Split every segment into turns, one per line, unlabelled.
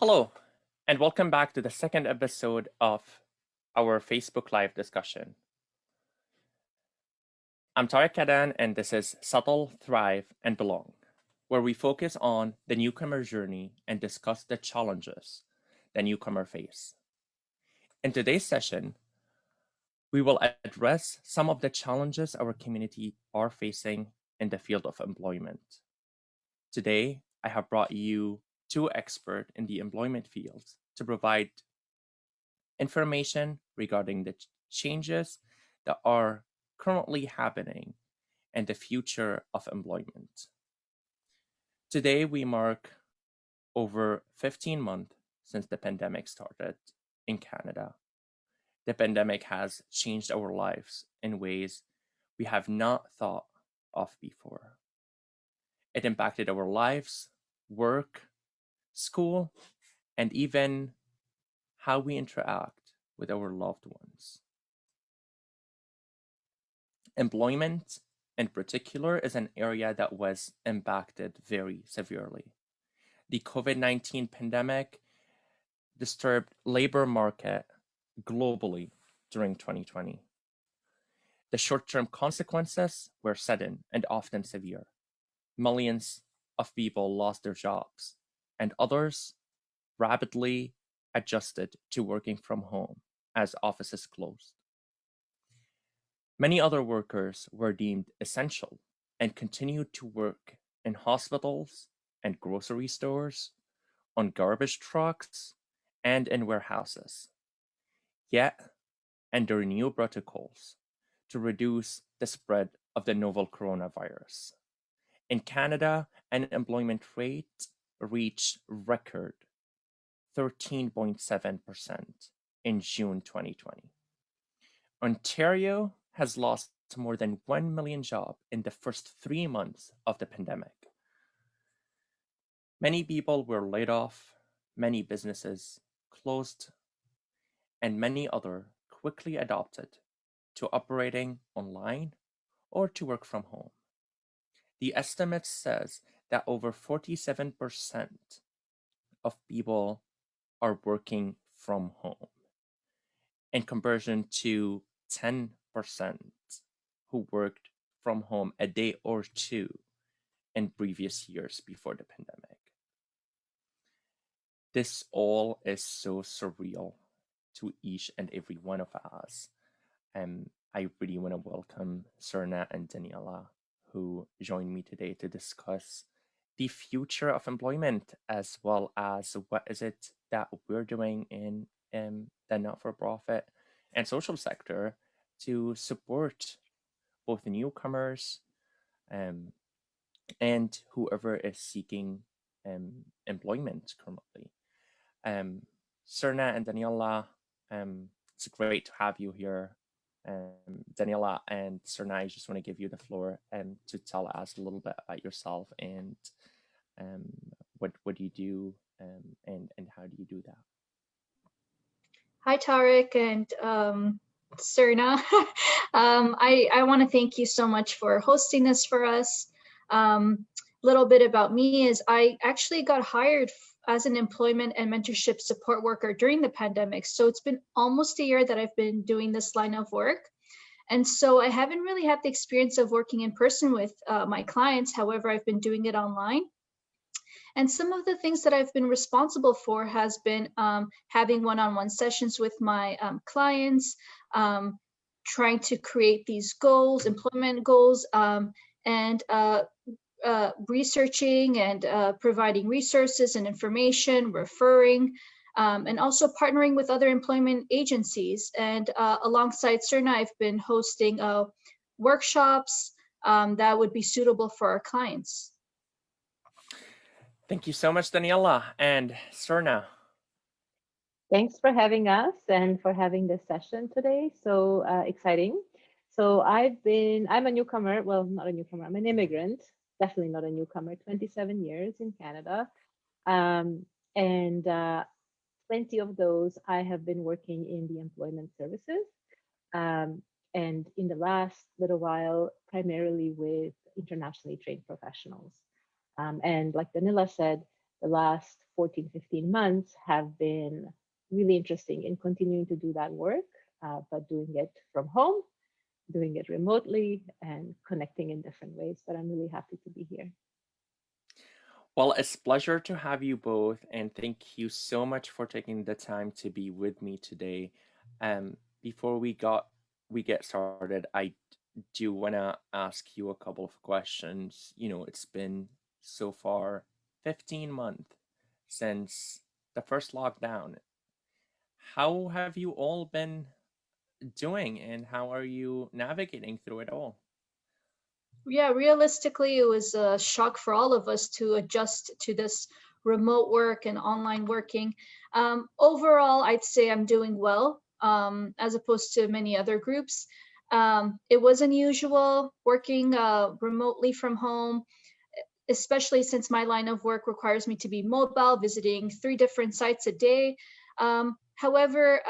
Hello, and welcome back to the second episode of our Facebook Live discussion. I'm Tarek, and this is Settle, Thrive, and Belong, where we focus on the newcomer journey and discuss the challenges the newcomer face. In today's session, we will address some of the challenges our community are facing in the field of employment. Today, I have brought you two experts in the employment field to provide information regarding the changes that are currently happening and the future of employment. Today, we mark over 15 months since the pandemic started in Canada. The pandemic has changed our lives in ways we have not thought of before. It impacted our lives, work, school, and even how we interact with our loved ones. Employment, in particular, is an area that was impacted very severely. The COVID-19 pandemic disturbed labor market globally during 2020. The short-term consequences were sudden and often severe. Millions of people lost their jobs, and others rapidly adjusted to working from home as offices closed. Many other workers were deemed essential and continued to work in hospitals and grocery stores, on garbage trucks, and in warehouses. Yet, under new protocols to reduce the spread of the novel coronavirus. In Canada, unemployment rate reached record 13.7% in June 2020. Ontario has lost more than 1 million jobs in the first 3 months of the pandemic. Many people were laid off, many businesses closed, and many others quickly adopted to operating online or to work from home. The estimate says that over 47% of people are working from home, in comparison to 10% who worked from home a day or two in previous years before the pandemic. This all is so surreal to each and every one of us. I really want to welcome Srna and Danilla, who joined me today to discuss the future of employment, as well as what is it that we're doing in the not-for-profit and social sector to support both the newcomers and whoever is seeking employment currently. Srna and Danilla, it's great to have you here. Danilla and Srna, I just want to give you the floor to tell us a little bit about yourself and what do you do and how do you do that?
Hi, Tarek and Srna. I want to thank you so much for hosting this for us. Little bit about me is I actually got hired as an employment and mentorship support worker during the pandemic. So it's been almost a year that I've been doing this line of work. And so I haven't really had the experience of working in person with my clients. However, I've been doing it online. And some of the things that I've been responsible for has been having one-on-one sessions with my clients, trying to create these goals, employment goals, and researching and providing resources and information, referring, and also partnering with other employment agencies. And alongside Srna, I've been hosting workshops that would be suitable for our clients.
Thank you so much, Danilla and Srna.
Thanks for having us and for having this session today. So exciting. So I'm a newcomer. Well, not a newcomer. I'm an immigrant. Definitely not a newcomer. 27 years in Canada, and 20 of those I have been working in the employment services, and in the last little while, primarily with internationally trained professionals. And like Danilla said, the last 14, 15 months have been really interesting in continuing to do that work, but doing it from home, doing it remotely, and connecting in different ways. But I'm really happy to be here.
Well, it's a pleasure to have you both, and thank you so much for taking the time to be with me today. Before we get started, I do want to ask you a couple of questions. It's been so far 15 months since the first lockdown. How have you all been doing, and how are you navigating through it all?
Yeah, realistically, it was a shock for all of us to adjust to this remote work and online working. Overall, I'd say I'm doing well, as opposed to many other groups. It was unusual working remotely from home, especially since my line of work requires me to be mobile, visiting 3 different sites a day. However,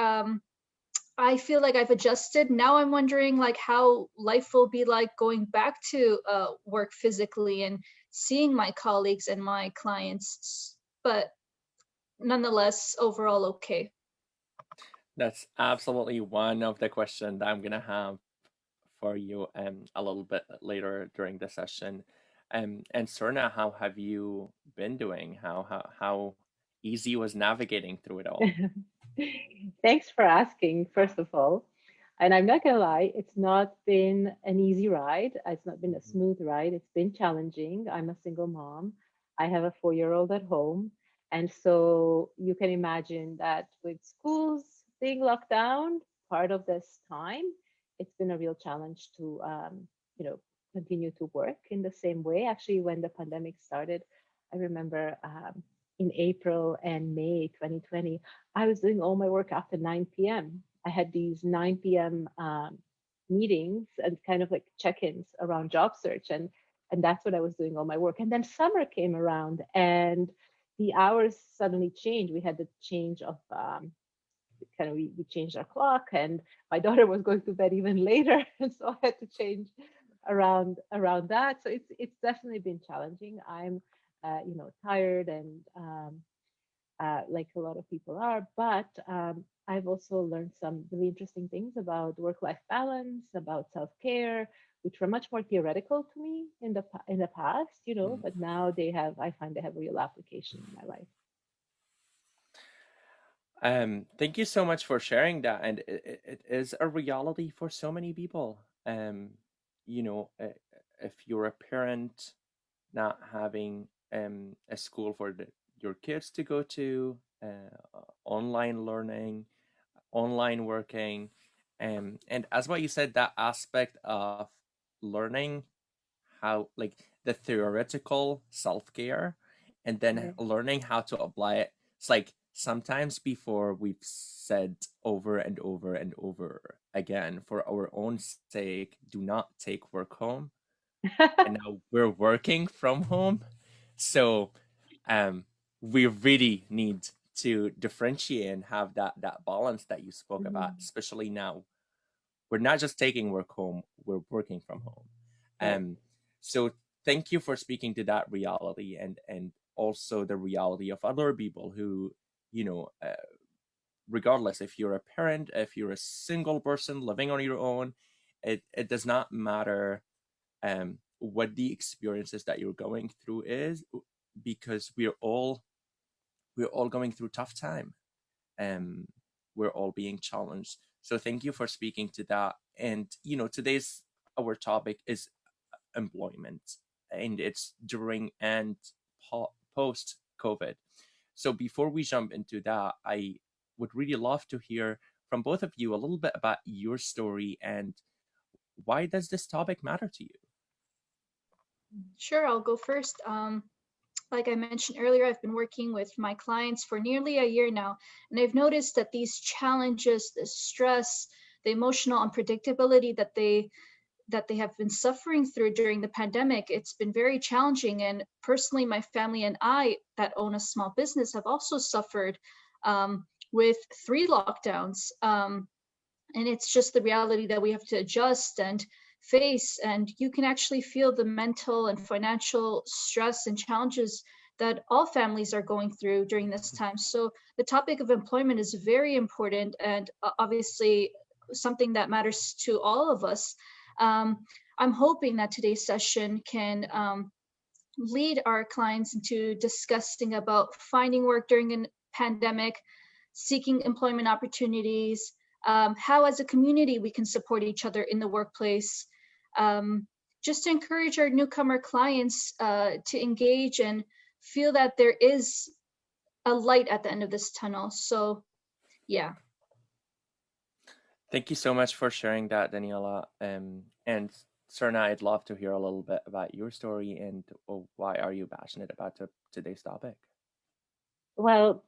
I feel like I've adjusted. Now I'm wondering like how life will be like going back to work physically and seeing my colleagues and my clients. But nonetheless, overall okay.
That's absolutely one of the questions that I'm gonna have for you a little bit later during the session. And Srna, how have you been doing? How easy was navigating through it all?
Thanks for asking, first of all. And I'm not gonna lie, it's not been an easy ride. It's not been a smooth ride. It's been challenging. I'm a single mom. I have a 4-year-old at home. And so you can imagine that with schools being locked down, part of this time, it's been a real challenge to continue to work in the same way. Actually, when the pandemic started, I remember in April and May 2020, I was doing all my work after 9 p.m. I had these 9 p.m. Meetings and kind of like check-ins around job search, and that's what I was doing all my work. And then summer came around, and the hours suddenly changed. We had the change of we changed our clock, and my daughter was going to bed even later, and so I had to change around that. So it's definitely been challenging. I'm tired and like a lot of people are, but I've also learned some really interesting things about work-life balance, about self-care, which were much more theoretical to me in the past, but now I find they have real application in my life.
Thank you so much for sharing that, and it is a reality for so many people. You know, uh, if you're a parent not having a school for your kids to go to, online learning, online working, and as what you said, that aspect of learning how like the theoretical self-care and then
Right.
learning how to apply it. It's like sometimes before we've said over and over and over again, for our own sake, do not take work home. And now we're working from home. So we really need to differentiate and have that balance that you spoke about, especially now. We're not just taking work home, we're working from home.
Right.
So thank you for speaking to that reality, and also the reality of other people who, regardless if you're a parent, if you're a single person living on your own, it does not matter what the experiences that you're going through is, because we're all going through tough time. Um, we're all being challenged. So thank you for speaking to that. And today's our topic is employment, and it's during and post COVID. So before we jump into that, I would really love to hear from both of you a little bit about your story and why does this topic matter to you?
Sure, I'll go first. Like I mentioned earlier, I've been working with my clients for nearly a year now, and I've noticed that these challenges, the stress, the emotional unpredictability that they have been suffering through during the pandemic, it's been very challenging. And personally, my family and I that own a small business have also suffered with 3 lockdowns. And it's just the reality that we have to adjust and face. And you can actually feel the mental and financial stress and challenges that all families are going through during this time. So the topic of employment is very important and obviously something that matters to all of us. I'm hoping that today's session can lead our clients into discussing about finding work during a pandemic, seeking employment opportunities, how as a community we can support each other in the workplace, just to encourage our newcomer clients to engage and feel that there is a light at the end of this tunnel. So yeah.
Thank you so much for sharing that, Danilla. And Srna, I'd love to hear a little bit about your story and why are you passionate about today's topic?
Well,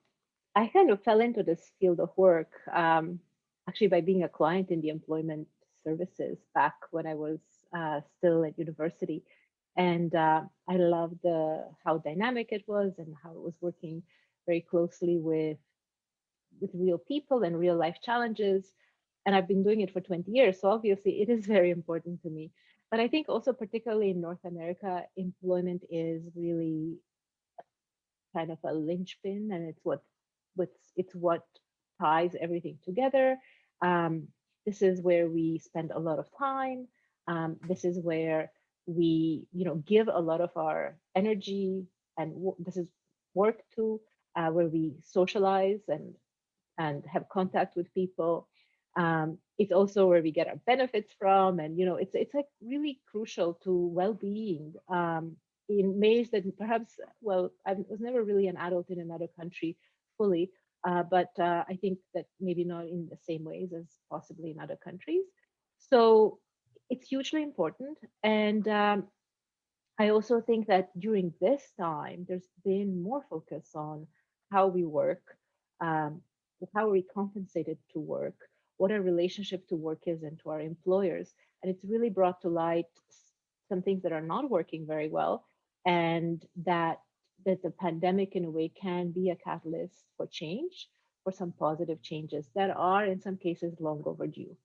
I kind of fell into this field of work actually by being a client in the employment services back when I was still at university. And I loved how dynamic it was and how it was working very closely with real people and real life challenges. And I've been doing it for 20 years. So obviously it is very important to me. But I think also, particularly in North America, employment is really kind of a linchpin, and it's what ties everything together. This is where we spend a lot of time. This is where we, give a lot of our energy, and this is work too, where we socialize and have contact with people. It's also where we get our benefits from, and it's like really crucial to well-being in ways that perhaps, well, I was never really an adult in another country fully, but I think that maybe not in the same ways as possibly in other countries. So it's hugely important, and I also think that during this time, there's been more focus on how we work, um, how are we compensated to work, what our relationship to work is and to our employers. And it's really brought to light some things that are not working very well, and that the pandemic in a way can be a catalyst for change, for some positive changes that are in some cases long overdue.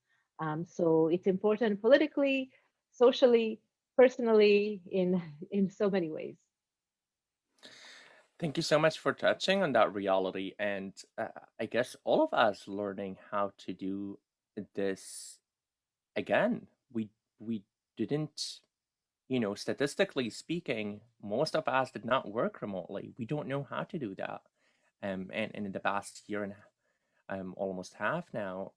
So it's important politically, socially, personally, in so many ways.
Thank you so much for touching on that reality. And I guess all of us learning how to do this again. We didn't, statistically speaking, most of us did not work remotely. We don't know how to do that. And in the past year and almost half now,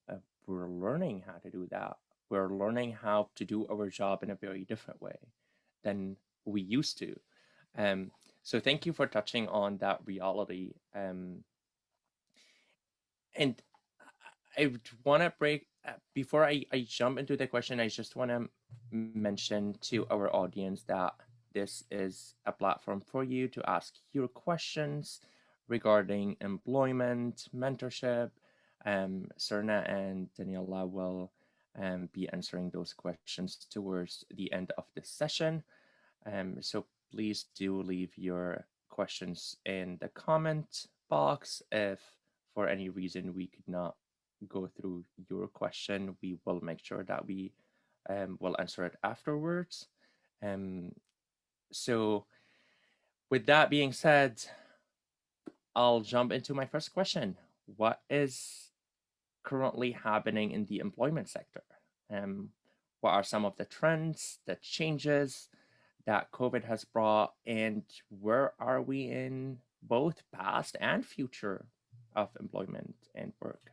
we're learning how to do that. We're learning how to do our job in a very different way than we used to. So thank you for touching on that reality. And I want to break, before I jump into the question, I just want to mention to our audience that this is a platform for you to ask your questions regarding employment, mentorship. Srna and Danilla will be answering those questions towards the end of this session. So please do leave your questions in the comment box. If for any reason we could not go through your question, we will make sure that we will answer it afterwards. So with that being said, I'll jump into my first question. What is currently happening in the employment sector? What are some of the trends, the changes that COVID has brought, and where are we in both past and future of employment and work?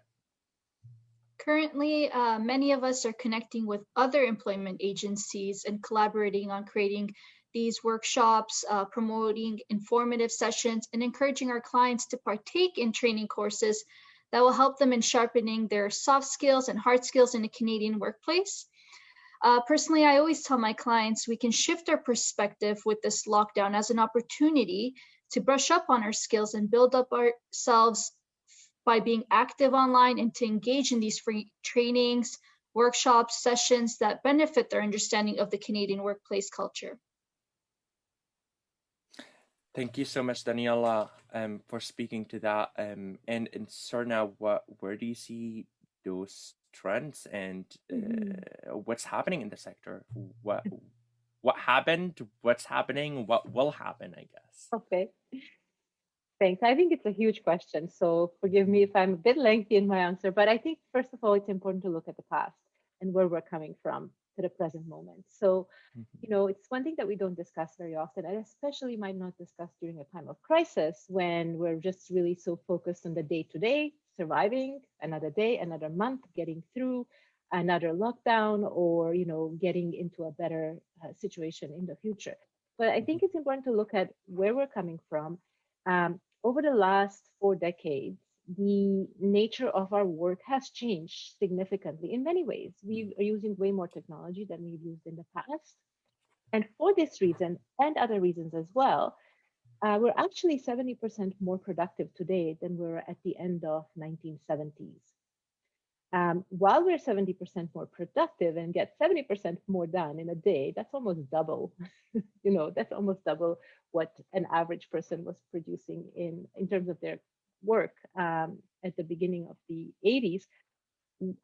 Currently, many of us are connecting with other employment agencies and collaborating on creating these workshops, promoting informative sessions, and encouraging our clients to partake in training courses that will help them in sharpening their soft skills and hard skills in the Canadian workplace. Personally, I always tell my clients we can shift our perspective with this lockdown as an opportunity to brush up on our skills and build up ourselves by being active online and to engage in these free trainings, workshops, sessions that benefit their understanding of the Canadian workplace culture.
Thank you so much, Danilla, for speaking to that. And Srna, where do you see those trends and what's happening in the sector? what happened, what's happening, what will happen, I guess.
Okay, thanks. I think it's a huge question, so forgive me if I'm a bit lengthy in my answer, but I think first of all, it's important to look at the past and where we're coming from to the present moment. So,
Mhm.
you know, it's one thing that we don't discuss very often, and especially might not discuss during a time of crisis when we're just really so focused on the day to day, surviving another day, another month, getting through another lockdown, or, you know, getting into a better situation in the future. But I
Mhm.
think it's important to look at where we're coming from. Over the last 4 decades, the nature of our work has changed significantly in many ways. We are using way more technology than we've used in the past. And for this reason and other reasons as well, we're actually 70% more productive today than we were at the end of 1970s. While we're 70% more productive and get 70% more done in a day, that's almost double. You know, that's almost double what an average person was producing in terms of their work at the beginning of the 80s.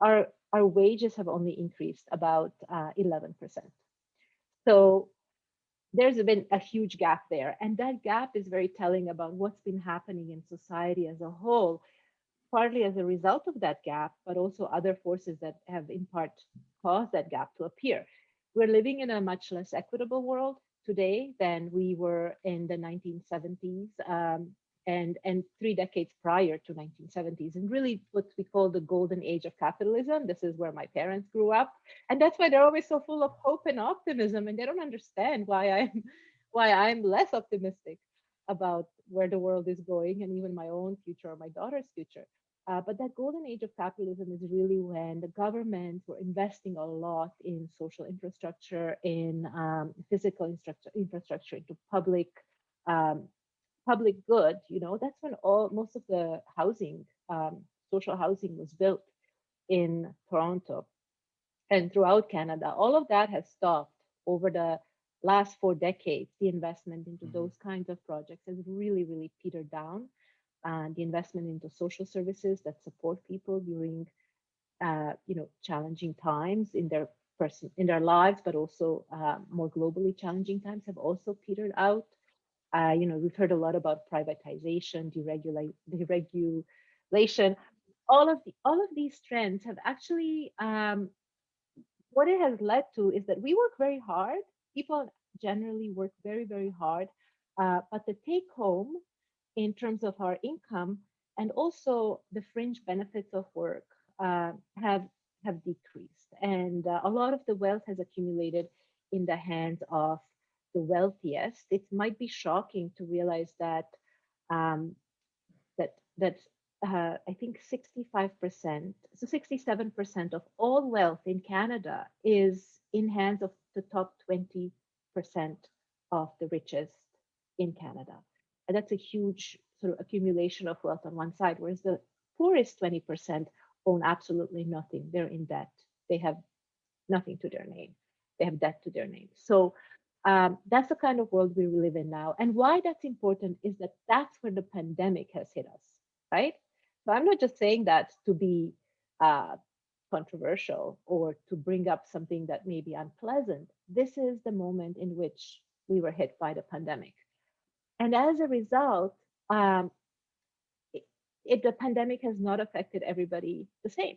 Our wages have only increased about 11%. So there's been a huge gap there. And that gap is very telling about what's been happening in society as a whole, partly as a result of that gap, but also other forces that have in part caused that gap to appear. We're living in a much less equitable world today than we were in the 1970s and 3 decades prior to 1970s, and really what we call the golden age of capitalism. This is where my parents grew up, and that's why they're always so full of hope and optimism, and they don't understand why I'm less optimistic about where the world is going and even my own future or my daughter's future. But that golden age of capitalism is really when the governments were investing a lot in social infrastructure, in physical infrastructure, into um, public good. You know, that's when all most of the housing, social housing, was built in Toronto and throughout Canada. All of that has stopped over the last 4 decades. The investment into
Mhm.
those kinds of projects has really, really petered down. And the investment into social services that support people during, you know, challenging times in their in their lives, but also more globally challenging times, have also petered out. You know, we've heard a lot about privatization, deregulation. All of these trends have actually what it has led to is that we work very hard. People generally work very, very hard, but the take home in terms of our income and also the fringe benefits of work have decreased, and a lot of the wealth has accumulated in the hands of the wealthiest. It might be shocking to realize that um, that I think 65%, so 67% of all wealth in Canada is in hands of the top 20% of the richest in Canada. And that's a huge sort of accumulation of wealth on one side, whereas the poorest 20% own absolutely nothing. They're in debt. They have nothing to their name. They have debt to their name. So that's the kind of world we live in now. And why that's important is that that's where the pandemic has hit us, right? So I'm not just saying that to be uh, controversial or to bring up something that may be unpleasant. This is the moment in which we were hit by the pandemic. And as a result, um, the pandemic has not affected everybody the same.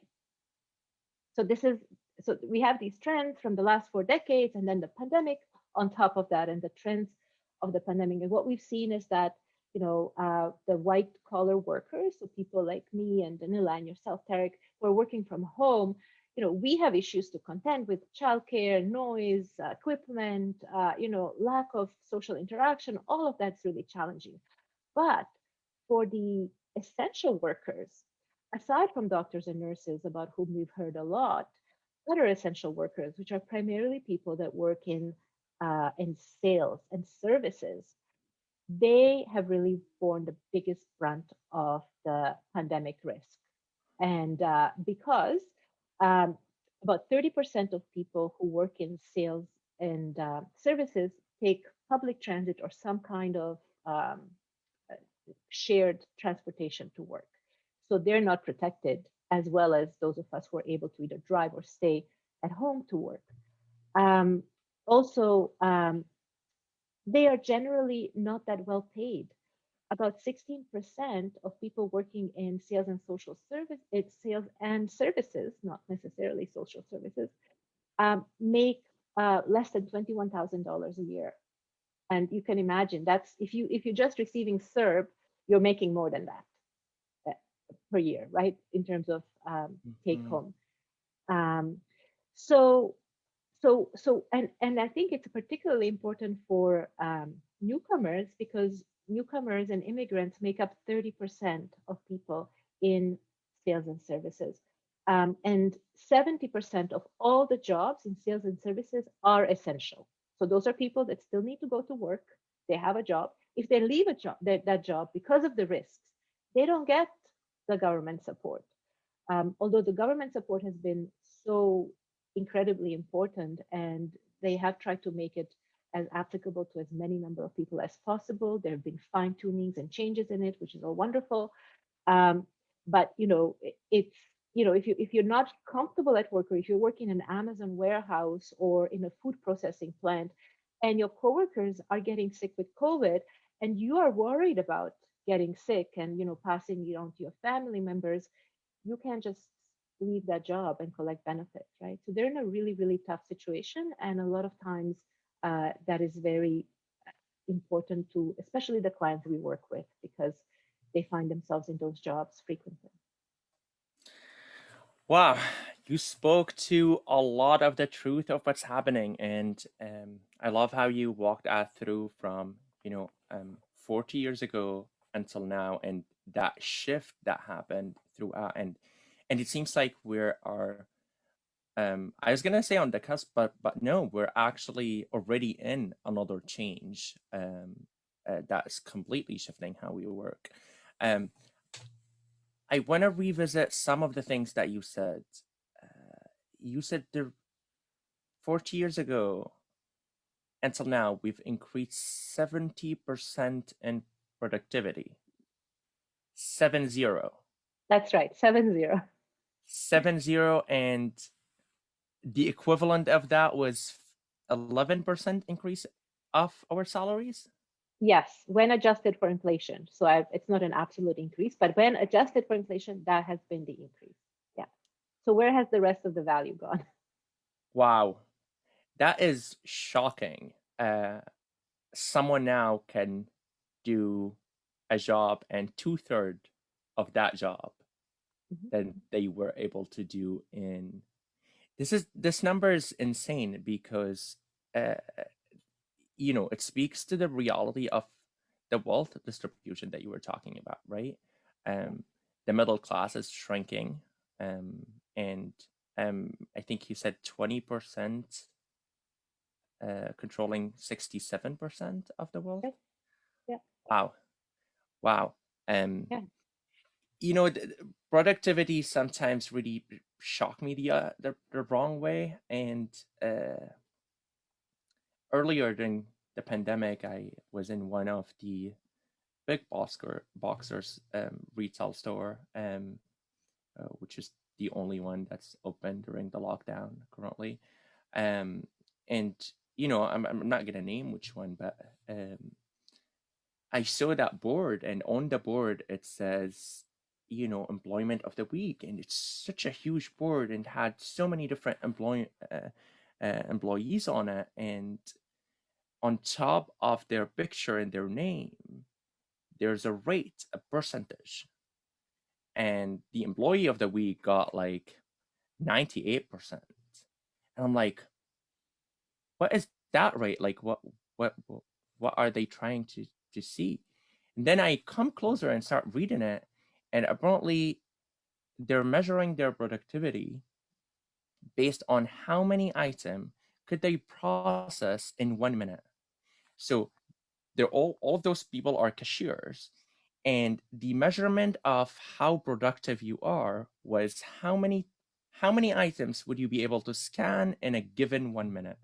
So this is so we have these trends from the last 4 decades, and then the pandemic on top of that, and the trends of the pandemic. And what we've seen is that, you know, the white collar workers, so people like me and Danilla and yourself, Tarek, who are working from home, you know, we have issues to contend with: childcare, noise, equipment, you know, lack of social interaction. All of that's really challenging. But for the essential workers, aside from doctors and nurses, about whom we've heard a lot, other essential workers, which are primarily people that work in sales and services, they have really borne the biggest brunt of the pandemic risk. And because um, about 30% of people who work in sales and services take public transit or some kind of um, shared transportation to work. So they're not protected as well as those of us who are able to either drive or stay at home to work. Um, also, they are generally not that well paid. About 16% of people working in sales and social service, it's sales and services, not necessarily social services, make less than $21,000 a year. And you can imagine that's if you're just receiving CERB, you're making more than that per year, right? In terms of take home. Um, so and I think it's particularly important for newcomers, because newcomers and immigrants make up 30% of people in sales and services. And 70% of all the jobs in sales and services are essential. So those are people that still need to go to work. They have a job. If they leave a job, that job because of the risks, they don't get the government support. Although the government support has been so incredibly important, and they have tried to make it as applicable to as many number of people as possible. There have been fine tunings and changes in it, which is all wonderful. But it's if you're not comfortable at work, or if you're working in an Amazon warehouse or in a food processing plant, and your coworkers are getting sick with COVID, and you are worried about getting sick and passing it on to your family members, you can't just leave that job and collect benefits, right? So they're in a really, really tough situation. And a lot of times that is very important to, especially the clients we work with, because they find themselves in those jobs frequently.
Wow, you spoke to a lot of the truth of what's happening, and I love how you walked us through from 40 years ago until now, and that shift that happened throughout, and it seems like we are. I was gonna say on the cusp, but no, we're actually already in another change that's completely shifting how we work. I want to revisit some of the things that you said. You said there 40 years ago until now, we've increased 70% in productivity. 70.
That's right, 70.
70, and the equivalent of that was 11% increase of our salaries?
Yes, when adjusted for inflation. So it's not an absolute increase, but when adjusted for inflation, that has been the increase. Yeah. So where has the rest of the value gone?
Wow, that is shocking. Someone now can do a job and 2/3 of that job than they were able to do in. This number is insane because it speaks to the reality of the wealth distribution that you were talking about, right? The middle class is shrinking, and I think you said 20% controlling 67% of the wealth.
Yeah.
Wow.
Yeah.
Productivity sometimes really shock me the wrong way, and earlier during the pandemic, I was in one of the big boxers retail store, which is the only one that's open during the lockdown currently. And I'm not gonna name which one, but I saw that board, and on the board it says, employment of the week, and it's such a huge board and had so many different employees on it, and on top of their picture and their name, there's a rate, a percentage, and the employee of the week got like 98%, and I'm like, what is that rate? Like, what are they trying to see? And then I come closer and start reading it, and apparently they're measuring their productivity based on how many items could they process in 1 minute. So they're all of those people are cashiers, and the measurement of how productive you are was how many items would you be able to scan in a given 1 minute.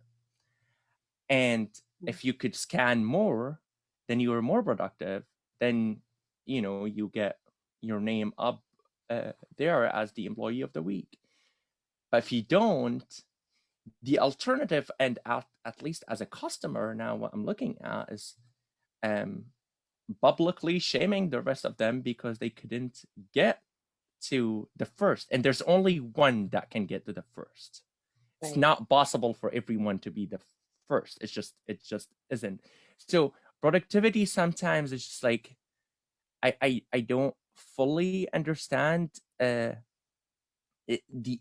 And if you could scan more, then you are more productive. Then you get your name up there as the employee of the week. But if you don't, The alternative, and at least as a customer now, what I'm looking at is publicly shaming the rest of them because they couldn't get to the first, and there's only one that can get to the first. It's
Right.
not possible for everyone to be the first. It just isn't. So productivity sometimes is just like I don't fully understand the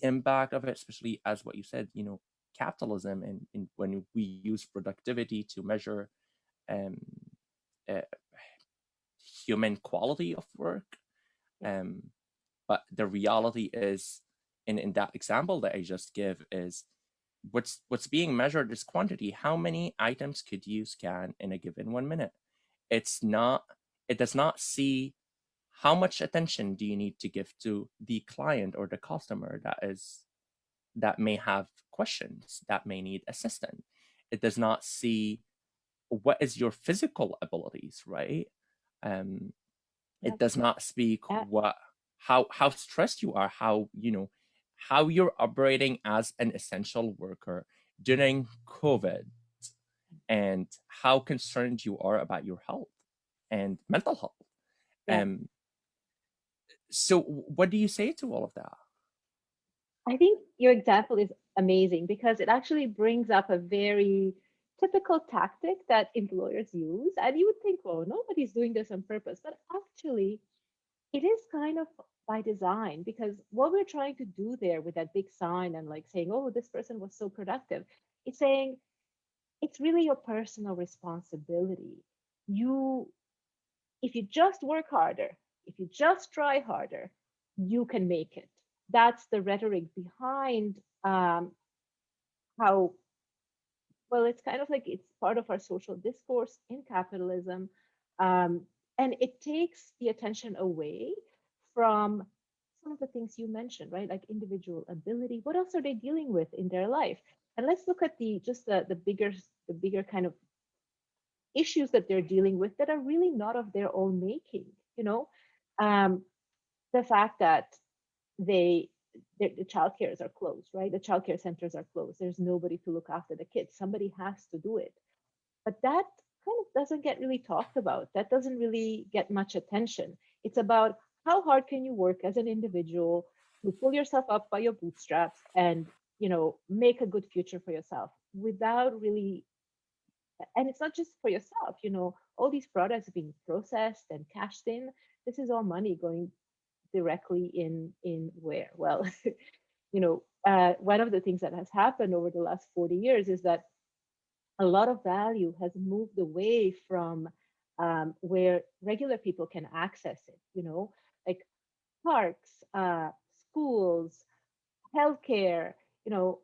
impact of it, especially as what you said, capitalism, and when we use productivity to measure um, uh, human quality of work. Um, but the reality is, in that example that I just give, is what's being measured is quantity. How many items could you scan in a given 1 minute? It's not. It does not see how much attention do you need to give to the client or the customer that may have questions, that may need assistance. It does not see what is your physical abilities, right? Um,
Yeah.
it does not speak
Yeah.
how stressed you are, how you're operating as an essential worker during COVID, and how concerned you are about your health and mental health.
Yeah.
So what do you say to all of that?
I think your example is amazing because it actually brings up a very typical tactic that employers use. And you would think, oh, nobody's doing this on purpose. But actually, it is kind of by design because what we're trying to do there with that big sign and like saying, oh, this person was so productive, it's saying it's really your personal responsibility. You, if you just work harder, if you just try harder, you can make it. That's the rhetoric behind how, well, it's kind of like it's part of our social discourse in capitalism. Um, and it takes the attention away from some of the things you mentioned, right? Like individual ability. What else are they dealing with in their life? And let's look at the bigger kind of issues that they're dealing with that are really not of their own making. You know, um, the fact that they the child cares are closed, right? The child care centers are closed. There's nobody to look after the kids. Somebody has to do it. But that kind of doesn't get really talked about. That doesn't really get much attention. It's about how hard can you work as an individual to pull yourself up by your bootstraps and make a good future for yourself without really, and it's not just for yourself, all these products being processed and cashed in. This is all money going directly in where? Well, one of the things that has happened over the last 40 years is that a lot of value has moved away from where regular people can access it, like parks, schools, healthcare,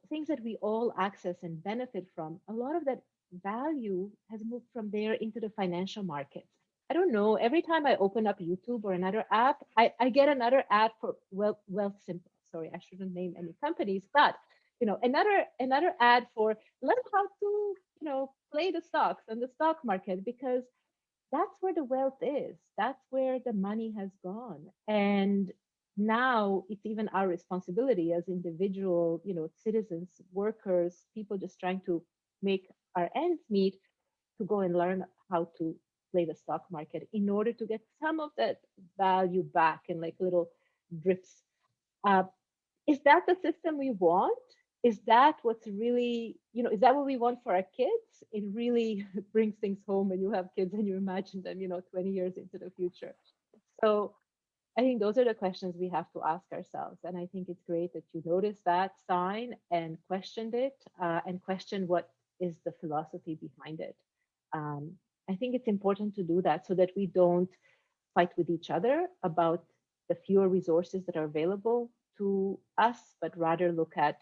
things that we all access and benefit from. A lot of that value has moved from there into the financial markets. I don't know. Every time I open up YouTube or another app, I get another ad for Wealth Simple. Sorry, I shouldn't name any companies, but another ad for learn how to play the stocks and the stock market because that's where the wealth is. That's where the money has gone. And now it's even our responsibility as individual, citizens, workers, people just trying to make our ends meet to go and learn how to play the stock market in order to get some of that value back in like little drifts. Uh, is that the system we want? Is that what's really, is that what we want for our kids? It really brings things home when you have kids and you imagine them, 20 years into the future. So I think those are the questions we have to ask ourselves. And I think it's great that you noticed that sign and questioned it and questioned what is the philosophy behind it. Um, I think it's important to do that so that we don't fight with each other about the fewer resources that are available to us, but rather look at,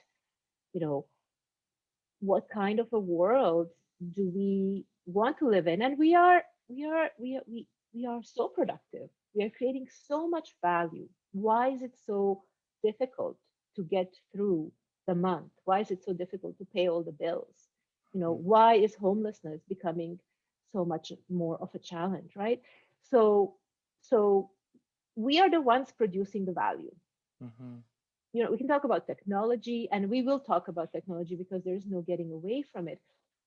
what kind of a world do we want to live in? And we are so productive. We are creating so much value. Why is it so difficult to get through the month? Why is it so difficult to pay all the bills? Why is homelessness becoming so much more of a challenge, right? So we are the ones producing the value.
Mm-hmm.
we can talk about technology, and we will talk about technology because there's no getting away from it.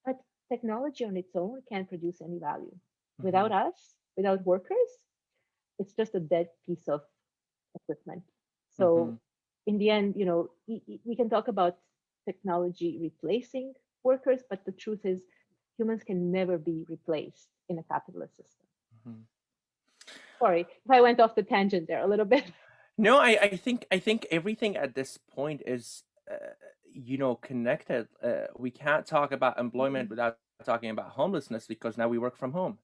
But technology on its own can't produce any value.
Mm-hmm.
Without us, without workers, it's just a dead piece of equipment.
Mm-hmm.
So in the end, we can talk about technology replacing workers, but the truth is humans can never be replaced in a capitalist system.
Mm-hmm.
Sorry if I went off the tangent there a little bit.
No, I think everything at this point is connected. We can't talk about employment
Mhm.
without talking about homelessness because now we work from home.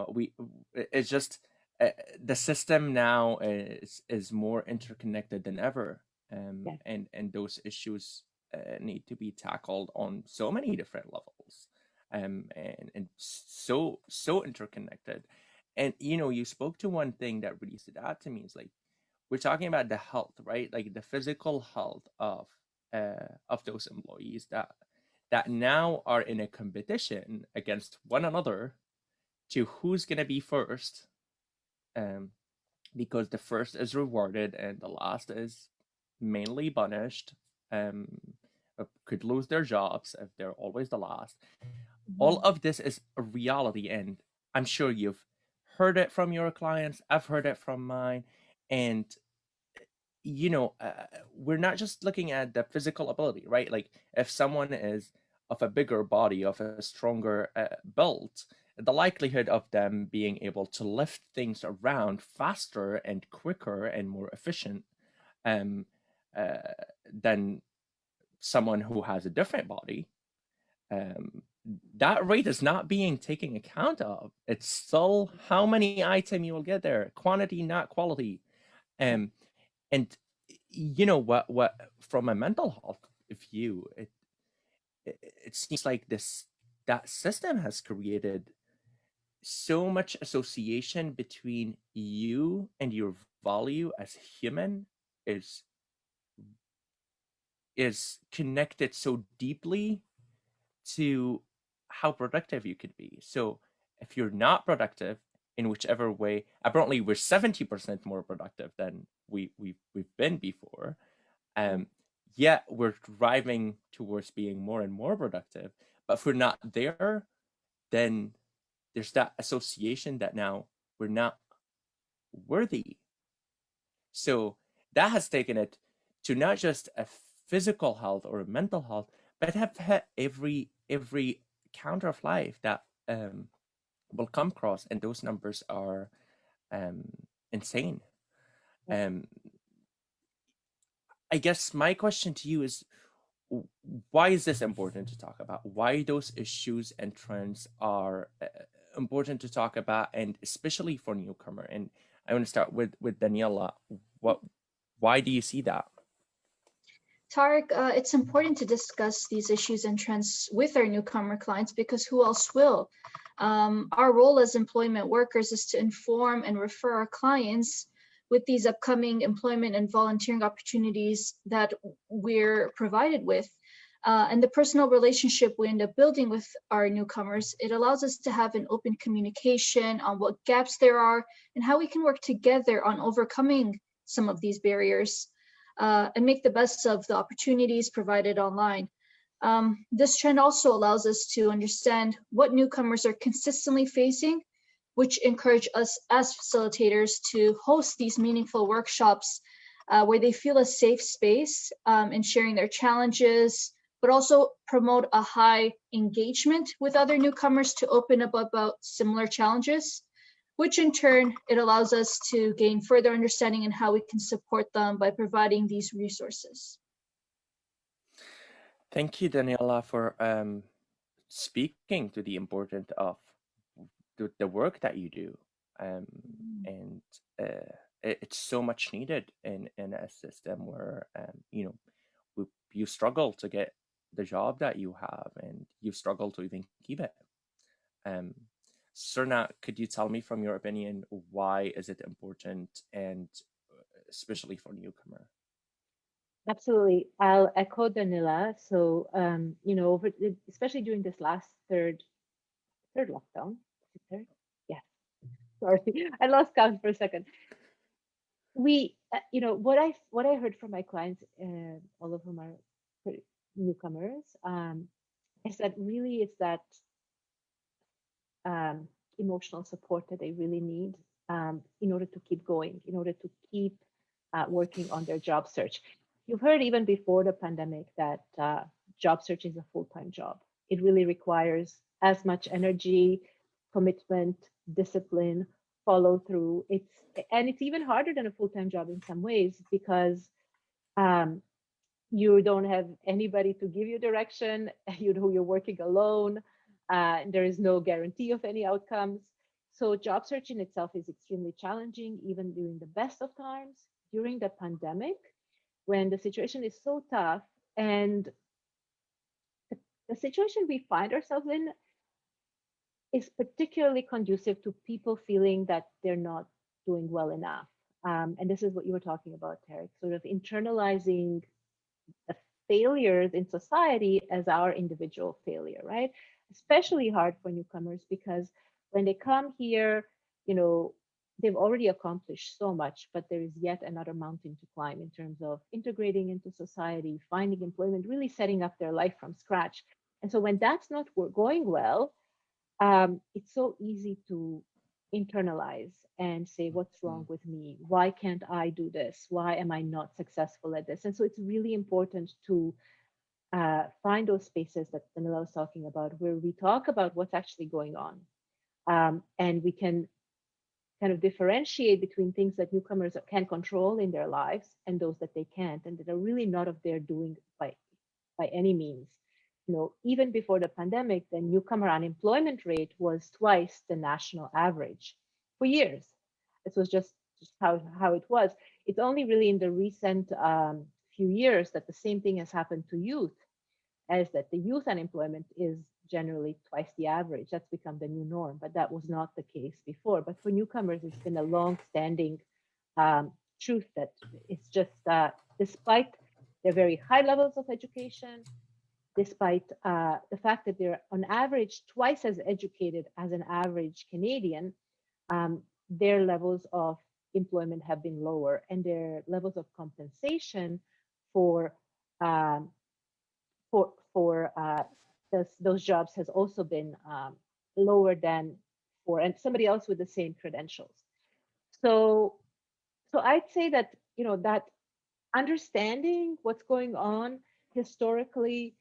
We it's just the system now is more interconnected than ever.
Yes.
And those issues need to be tackled on so many different levels. And so interconnected. And you spoke to one thing that really stood out to me is like we're talking about the health, right? Like the physical health of those employees that now are in a competition against one another to who's gonna be first, um, because the first is rewarded and the last is mainly punished. Um, could lose their jobs if they're always the last. All
Mhm.
of this is a reality, and I'm sure you've heard it from your clients. I've heard it from mine, and we're not just looking at the physical ability, right? Like if someone is of a bigger body, of a stronger build, the likelihood of them being able to lift things around faster and quicker and more efficient um, uh, than someone who has a different body, um, that rate is not being taken account of. It's still how many item you will get there, quantity, not quality.
Yes.
Um, and what from a mental health view, it seems like this that system has created so much association between you and your value as human is is connected so deeply to how productive you could be. So if you're not productive in whichever way, apparently we're 70% more productive than we've been before.
Yes.
um yeah, we're driving towards being more and more productive, but if we're not there, then there's that association that now we're not worthy. So that has taken it to not just a physical health or a mental health, but have hit every counter of life that will come across, and those numbers are um insane.
Yes.
um I guess my question to you is, why is this important to talk about? Why those issues and trends are important to talk about, and especially for newcomer? And I want to start with Daniela. What? Why do you see that?
Tarek, it's important to discuss these issues and trends with our newcomer clients because who else will? Our role as employment workers is to inform and refer our clients with these upcoming employment and volunteering opportunities that we're provided with. And the personal relationship we end up building with our newcomers, it allows us to have an open communication on what gaps there are and how we can work together on overcoming some of these barriers, and make the best of the opportunities provided online. This trend also allows us to understand what newcomers are consistently facing, which encourage us as facilitators to host these meaningful workshops where they feel a safe space in sharing their challenges, but also promote a high engagement with other newcomers to open up about similar challenges, which in turn, it allows us to gain further understanding in how we can support them by providing these resources.
Thank you, Daniela, for speaking to the importance of the work that you do. Um, and it's so much needed in a system where you struggle to get the job that you have, and you struggle to even keep it. Um, Srna, could you tell me from your opinion why is it important, and especially for newcomer?
Absolutely. I'll echo Danila. So, especially during this last third lockdown. Is it third? Yes. Sorry, I lost count for a second. We what I heard from my clients, all of whom are newcomers, is that really it's that um, emotional support that they really need in order to keep going, in order to keep working on their job search. You've heard even before the pandemic that job search is a full-time job. It really requires as much energy, commitment, discipline, follow through. It's even harder than a full-time job in some ways because um, you don't have anybody to give you direction. You're working alone. There is no guarantee of any outcomes. So job search in itself is extremely challenging, even during the best of times. During the pandemic, when the situation is so tough, and the situation we find ourselves in is particularly conducive to people feeling that they're not doing well enough. And this is what you were talking about, Tarek, sort of internalizing the failures in society as our individual failure, right? Especially hard for newcomers because when they come here, you know, they've already accomplished so much, but there is yet another mountain to climb in terms of integrating into society, finding employment, really setting up their life from scratch. And so when that's not going well, it's so easy to internalize and say, what's wrong with me? Why can't I do this? Why am I not successful at this? And so it's really important to find those spaces that Danilla was talking about, where we talk about what's actually going on. And we can kind of differentiate between things that newcomers can control in their lives and those that they can't, and that are really not of their doing by any means. You know, even before the pandemic, the newcomer unemployment rate was twice the national average for years. This was just how it was. It's only really in the recent few years that the same thing has happened to youth, as that the youth unemployment is generally twice the average. That's become the new norm, but that was not the case before. But for newcomers, it's been a long-standing truth that it's just despite their very high levels of education, despite the fact that they're on average twice as educated as an average Canadian, their levels of employment have been lower, and their levels of compensation for um, for those jobs has also been lower than for and somebody else with the same credentials. So so I'd say that that understanding what's going on historically,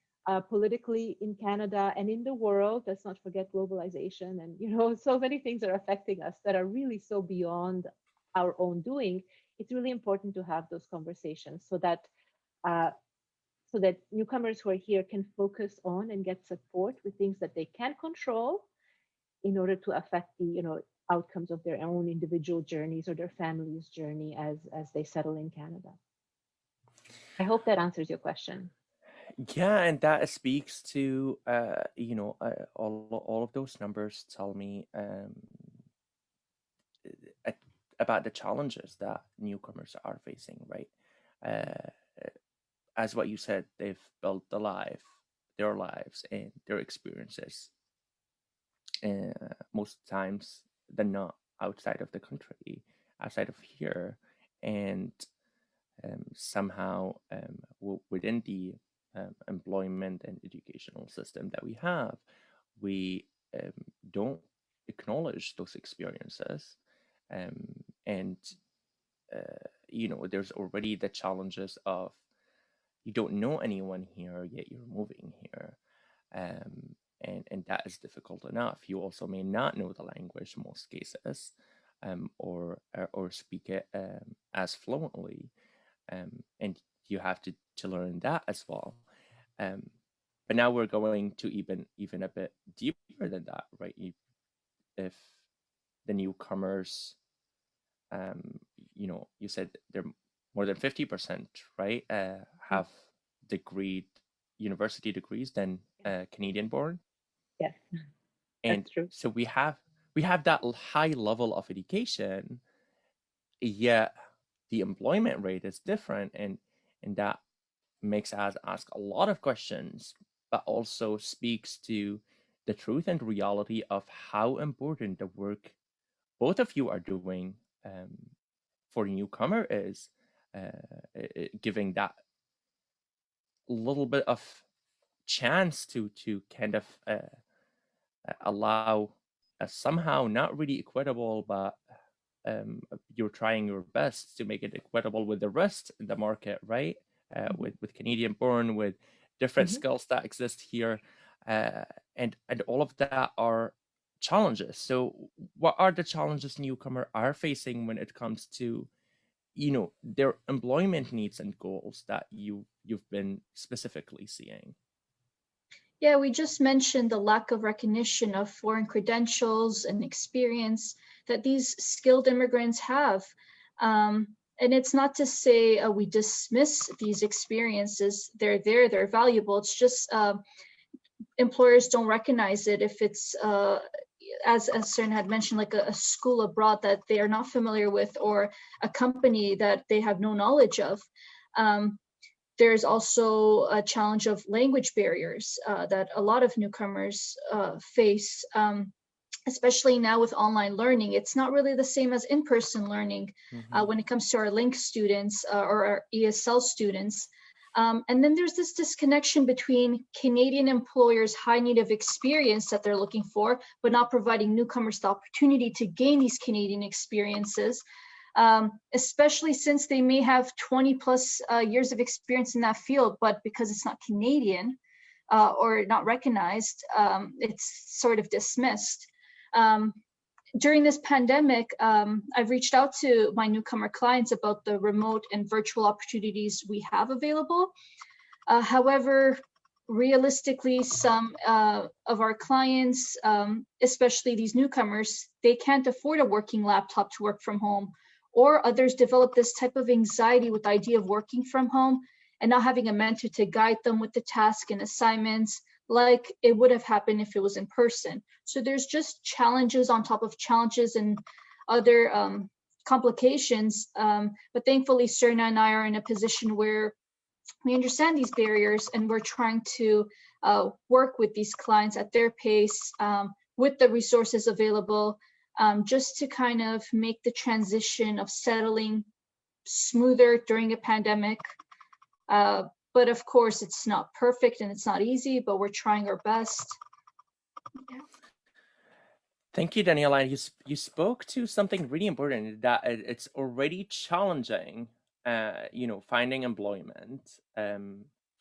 politically in Canada and in the world. Let's not forget globalization, and so many things are affecting us that are really so beyond our own doing. It's really important to have those conversations uh, so that newcomers who are here can focus on and get support with things that they can control in order to affect the outcomes of their own individual journeys or their family's journey as they settle in Canada. I hope that answers your question.
Yeah, and that speaks to all of those numbers tell me about the challenges that newcomers are facing, right? Uh, as what you said, they've built their lives and their experiences most times than not outside of the country, outside of here, and somehow within the employment and educational system that we have, we don't acknowledge those experiences, and there's already the challenges of you don't know anyone here yet you're moving here, and that is difficult enough. You also may not know the language in most cases, or speak it as fluently, and you have to learn that as well. But now we're going to even a bit deeper than that, right? If the newcomers, you said they're more than 50%, right? Have university degrees than Canadian born.
Yes,
And
that's true.
so we have that high level of education, yet the employment rate is different, and that makes us ask a lot of questions, but also speaks to the truth and reality of how important the work both of you are doing for a newcomer is, giving that little bit of chance to kind of allow somehow not really equitable, but you're trying your best to make it equitable with the rest in the market, right? With Canadian born, with different skills that exist here, and all of that are challenges. So what are the challenges newcomer are facing when it comes to their employment needs and goals that you've been specifically seeing?
Yeah, we just mentioned the lack of recognition of foreign credentials and experience that these skilled immigrants have. And it's not to say we dismiss these experiences. They're there, they're valuable. It's just employers don't recognize it if it's, as Srna had mentioned, like a school abroad that they are not familiar with, or a company that they have no knowledge of. There's also a challenge of language barriers that a lot of newcomers face, especially now with online learning. It's not really the same as in-person learning when it comes to our LINK students or our ESL students. And then there's this disconnection between Canadian employers' high need of experience that they're looking for, but not providing newcomers the opportunity to gain these Canadian experiences. Especially since they may have 20 plus years of experience in that field, but because it's not Canadian or not recognized, it's sort of dismissed. During this pandemic, I've reached out to my newcomer clients about the remote and virtual opportunities we have available. However, realistically, some of our clients, especially these newcomers, they can't afford a working laptop to work from home, or others develop this type of anxiety with the idea of working from home and not having a mentor to guide them with the task and assignments like it would have happened if it was in person. So there's just challenges on top of challenges and other complications. But thankfully, Srna and I are in a position where we understand these barriers, and we're trying to work with these clients at their pace with the resources available, just to kind of make the transition of settling smoother during a pandemic. But of course, it's not perfect and it's not easy, but we're trying our best. Yeah.
Thank you, Danilla. You spoke to something really important, that it's already challenging, finding employment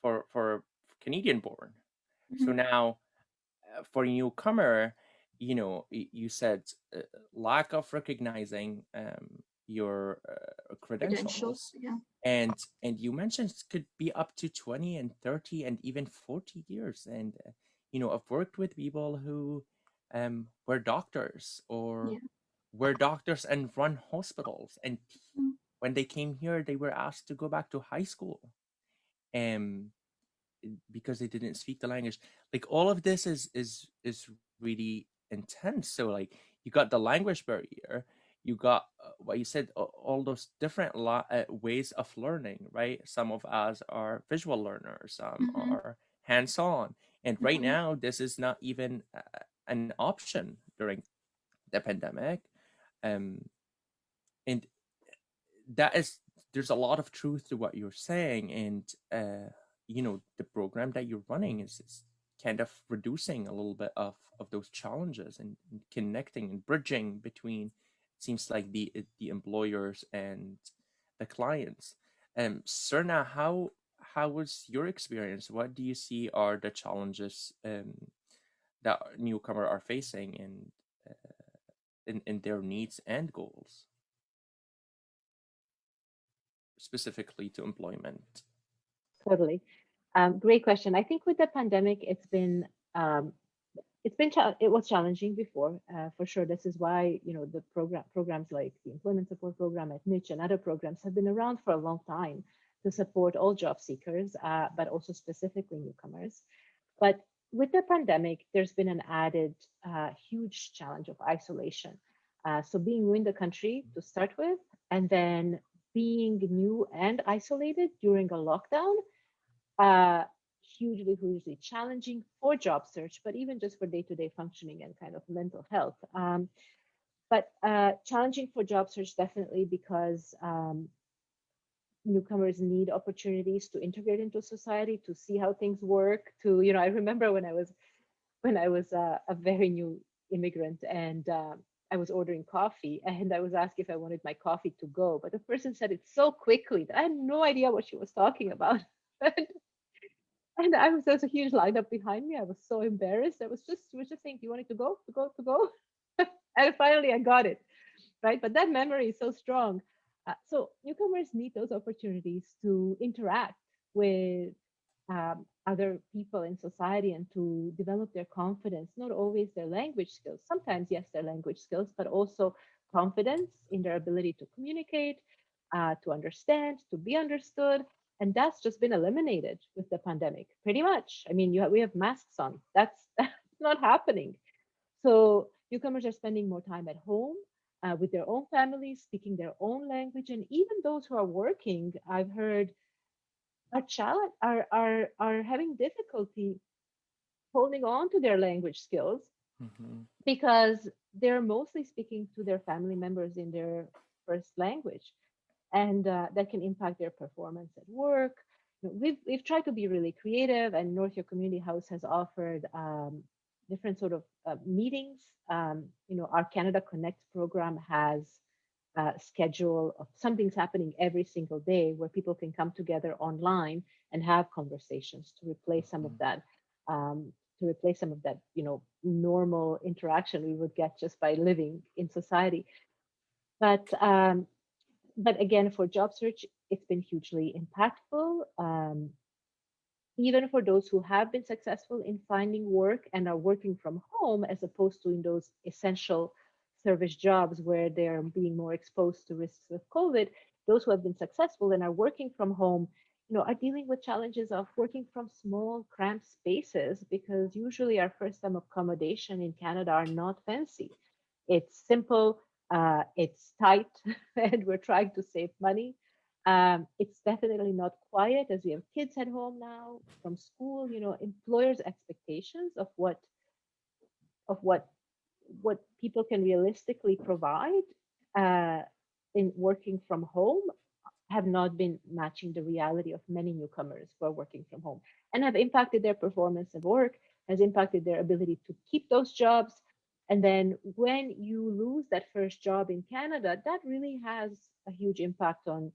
for Canadian born. So now, for a newcomer, you said lack of recognizing your credentials.
Yeah.
And you mentioned it could be up to 20 and 30 and even 40 years. And, I've worked with people who were doctors or were doctors and run hospitals. And when they came here, they were asked to go back to high school because they didn't speak the language. Like, all of this is really intense. So, like, you got the language barrier, you got what you said, all those different ways of learning, right? Some of us are visual learners, some are hands-on, and right now this is not even an option during the pandemic. And there's a lot of truth to what you're saying, and the program that you're running is kind of reducing a little bit of those challenges and connecting and bridging between, it seems like, the employers and the clients. Srna, how was your experience? What do you see are the challenges that newcomers are facing in their needs and goals, specifically to employment?
Totally. Great question. I think with the pandemic, it was challenging before, for sure. This is why, the programs like the Employment Support Program at Niche and other programs have been around for a long time to support all job seekers, but also specifically newcomers. But with the pandemic, there's been an added huge challenge of isolation. So being new in the country to start with, and then being new and isolated during a lockdown, hugely challenging for job search, but even just for day-to-day functioning and kind of mental health. But challenging for job search, definitely, because newcomers need opportunities to integrate into society, to see how things work. I remember when I was a very new immigrant, and I was ordering coffee, and I was asked if I wanted my coffee to go, but the person said it so quickly that I had no idea what she was talking about. And there was a huge lineup behind me. I was so embarrassed. She was just saying, "Do you want it to go, to go, to go?" And finally I got it, right? But that memory is so strong. So newcomers need those opportunities to interact with other people in society and to develop their confidence, not always their language skills. Sometimes, yes, their language skills, but also confidence in their ability to communicate, to understand, to be understood. And that's just been eliminated with the pandemic, pretty much. I mean, we have masks on. That's not happening. So newcomers are spending more time at home with their own families, speaking their own language, and even those who are working, I've heard, are having difficulty holding on to their language skills
Mm-hmm.
because they're mostly speaking to their family members in their first language, and that can impact their performance at work. We've tried to be really creative, and North York Community House has offered different sort of meetings. Our Canada Connect program has schedule of something's happening every single day where people can come together online and have conversations to replace some of that um, normal interaction we would get just by living in society. But again, for job search, it's been hugely impactful. Even for those who have been successful in finding work and are working from home, as opposed to in those essential service jobs where they're being more exposed to risks of COVID, those who have been successful and are working from home, are dealing with challenges of working from small, cramped spaces, because usually our first time accommodation in Canada are not fancy. It's simple, it's tight, and we're trying to save money. It's definitely not quiet as we have kids at home now from school. Employers' expectations of what people can realistically provide uh, in working from home have not been matching the reality of many newcomers who are working from home, and have impacted their performance at work, has impacted their ability to keep those jobs. And then when you lose that first job in Canada, that really has a huge impact on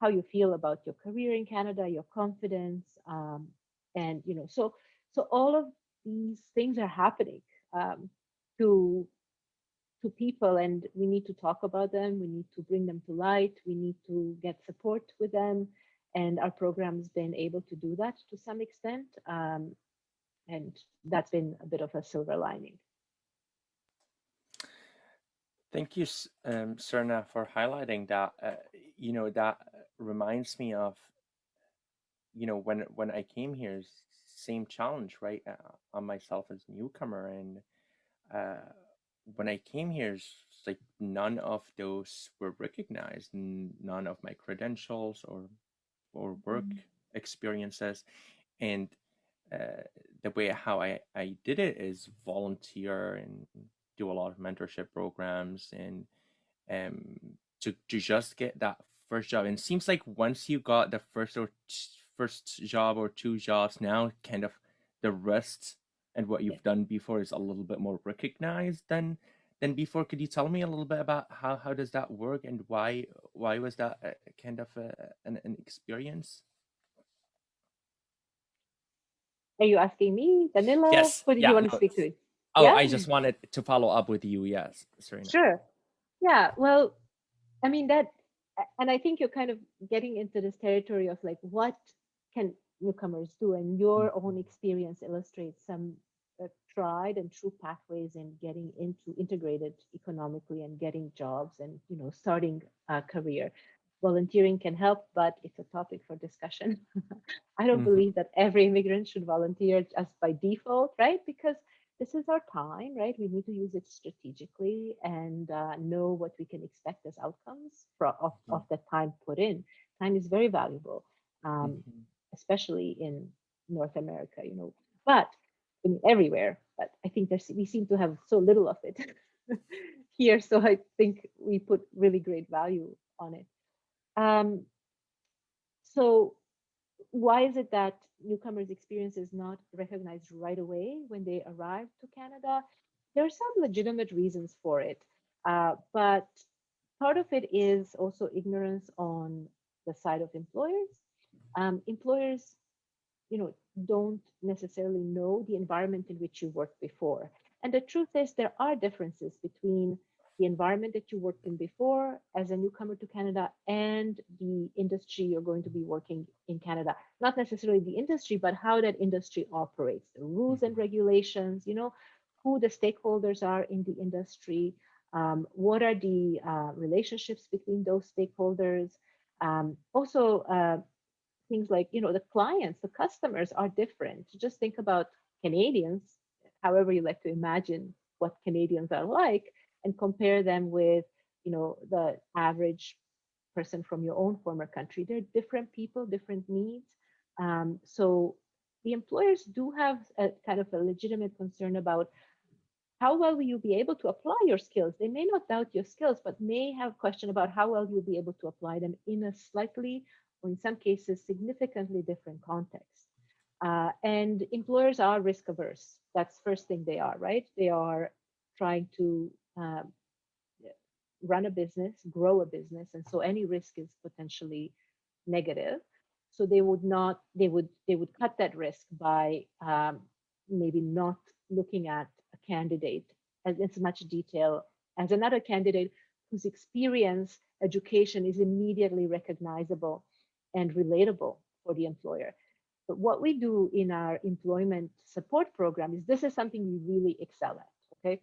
how you feel about your career in Canada, your confidence, and so all of these things are happening um, to to people, and we need to talk about them. We need to bring them to light. We need to get support with them, and our program's been able to do that to some extent, and that's been a bit of a silver lining.
Thank you, Srna, for highlighting that. That reminds me of, when I came here, same challenge, right? On myself as a newcomer, and uh, when I came here, it's like none of those were recognized, none of my credentials or work
Mhm.
experiences, and the way how I did it is volunteer and do a lot of mentorship programs, and um to just get that first job. And it seems like once you got the first job or two jobs, now kind of the rest and what
Yeah.
you've done before is a little bit more recognized than before. Could you tell me a little bit about how does that work, and why was that kind of an experience?
Are you asking me, Danilla?
Yes.
Who did you
Yeah.
want to
No.
speak to?
Oh,
Yeah,
I just wanted to follow up with you. Yes, Serena.
sure. Yeah, well, I mean that, and I think you're kind of getting into this territory of like, what can newcomers do? And your own experience illustrates some tried and true pathways in getting into integrated economically and getting jobs and starting a career. Volunteering can help, but it's a topic for discussion. I don't
Mm-hmm.
believe that every immigrant should volunteer just by default, right? Because this is our time, right? We need to use it strategically and know what we can expect as outcomes of the time put in. Time is very valuable, um,
Mm-hmm.
especially in North America, but in everywhere. But I think we seem to have so little of it here. So I think we put really great value on it. Um, So why is it that newcomers' experience is not recognized right away when they arrive to Canada? There are some legitimate reasons for it, but part of it is also ignorance on the side of employers. Employers, don't necessarily know the environment in which you worked before. And the truth is, there are differences between the environment that you worked in before as a newcomer to Canada and the industry you're going to be working in Canada. Not necessarily the industry, but how that industry operates, the rules and regulations, who the stakeholders are in the industry, what are the relationships between those stakeholders. Also, things like, the clients, the customers are different. Just think about Canadians, however you like to imagine what Canadians are like, and compare them with, the average person from your own former country. They're different people, different needs. So the employers do have a kind of a legitimate concern about how well will you be able to apply your skills. They may not doubt your skills, but may have a question about how well you'll be able to apply them in a slightly, or in some cases, significantly different context. And employers are risk averse. That's first thing they are, right? They are trying to run a business, grow a business, and so any risk is potentially negative. So they would cut that risk by maybe not looking at a candidate as much detail as another candidate whose experience, education is immediately recognizable and relatable for the employer. But what we do in our employment support program is this is something we really excel at, okay?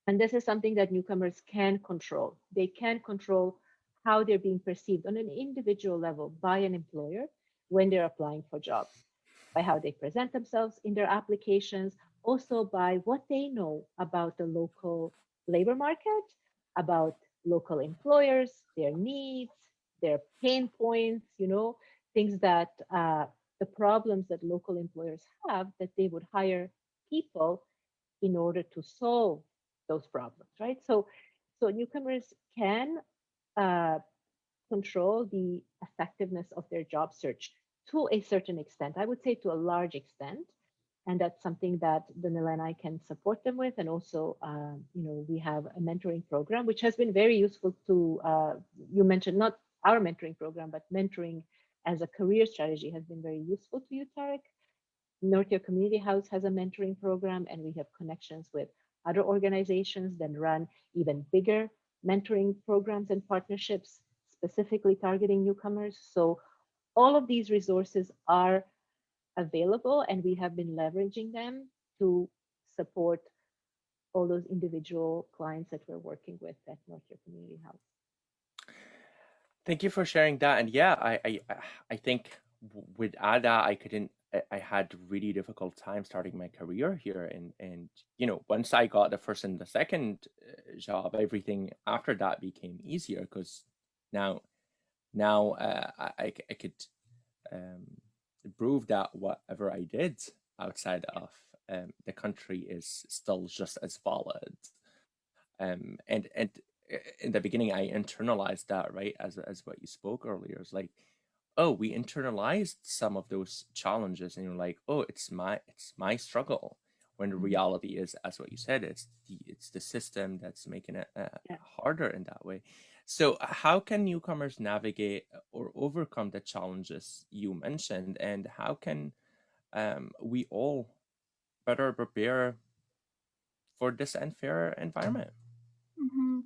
And this is something that newcomers can control. They can control how they're being perceived on an individual level by an employer when they're applying for jobs, by how they present themselves in their applications, also by what they know about the local labor market, about local employers, their needs, their pain points, things that the problems that local employers have that they would hire people in order to solve those problems, right? So newcomers can control the effectiveness of their job search to a certain extent. I would say to a large extent, and that's something that Danilla and I can support them with. And also, we have a mentoring program which has been very useful to. You mentioned not our mentoring program, but mentoring as a career strategy has been very useful to you, Tarek. North York Community House has a mentoring program, and we have connections with other organizations that run even bigger mentoring programs and partnerships, specifically targeting newcomers. So all of these resources are available, and we have been leveraging them to support all those individual clients that we're working with at North York Community House.
Thank you for sharing that. And yeah, I think with Ada, I had really difficult time starting my career here, and once I got the first and the second job, everything after that became easier because now I could prove that whatever I did outside of the country is still just as valid. And in the beginning, I internalized that, right, as what you spoke earlier. It's like, oh, we internalized some of those challenges, and you're like, oh, it's my struggle. When the reality is, as what you said, it's the system that's making it harder in that way. So how can newcomers navigate or overcome the challenges you mentioned, and how can we all better prepare for this unfair environment?
Mm-hmm.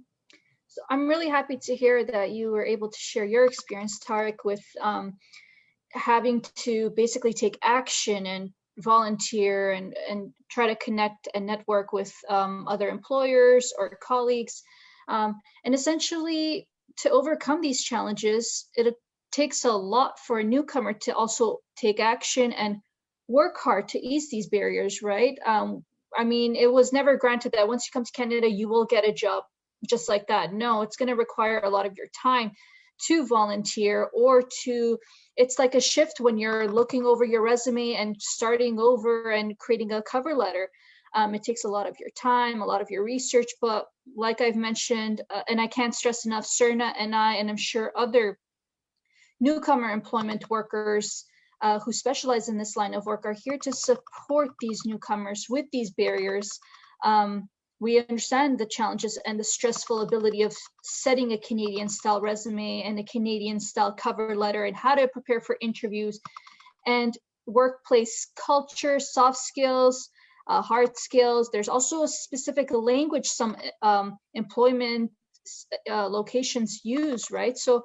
So I'm really happy to hear that you were able to share your experience, Tarek, with having to basically take action and volunteer and try to connect and network with other employers or colleagues. And essentially, to overcome these challenges, it takes a lot for a newcomer to also take action and work hard to ease these barriers, right? I mean, it was never granted that once you come to Canada, you will get a job just like that. No, it's going to require a lot of your time to volunteer or to, it's like a shift when you're looking over your resume and starting over and creating a cover letter. It takes a lot of your time, a lot of your research, but like I've mentioned, and I can't stress enough, Srna and I, and I'm sure other newcomer employment workers who specialize in this line of work are here to support these newcomers with these barriers. We understand the challenges and the stressful ability of setting a Canadian style resume and a Canadian style cover letter and how to prepare for interviews and workplace culture, soft skills, hard skills. There's also a specific language some employment locations use, right? So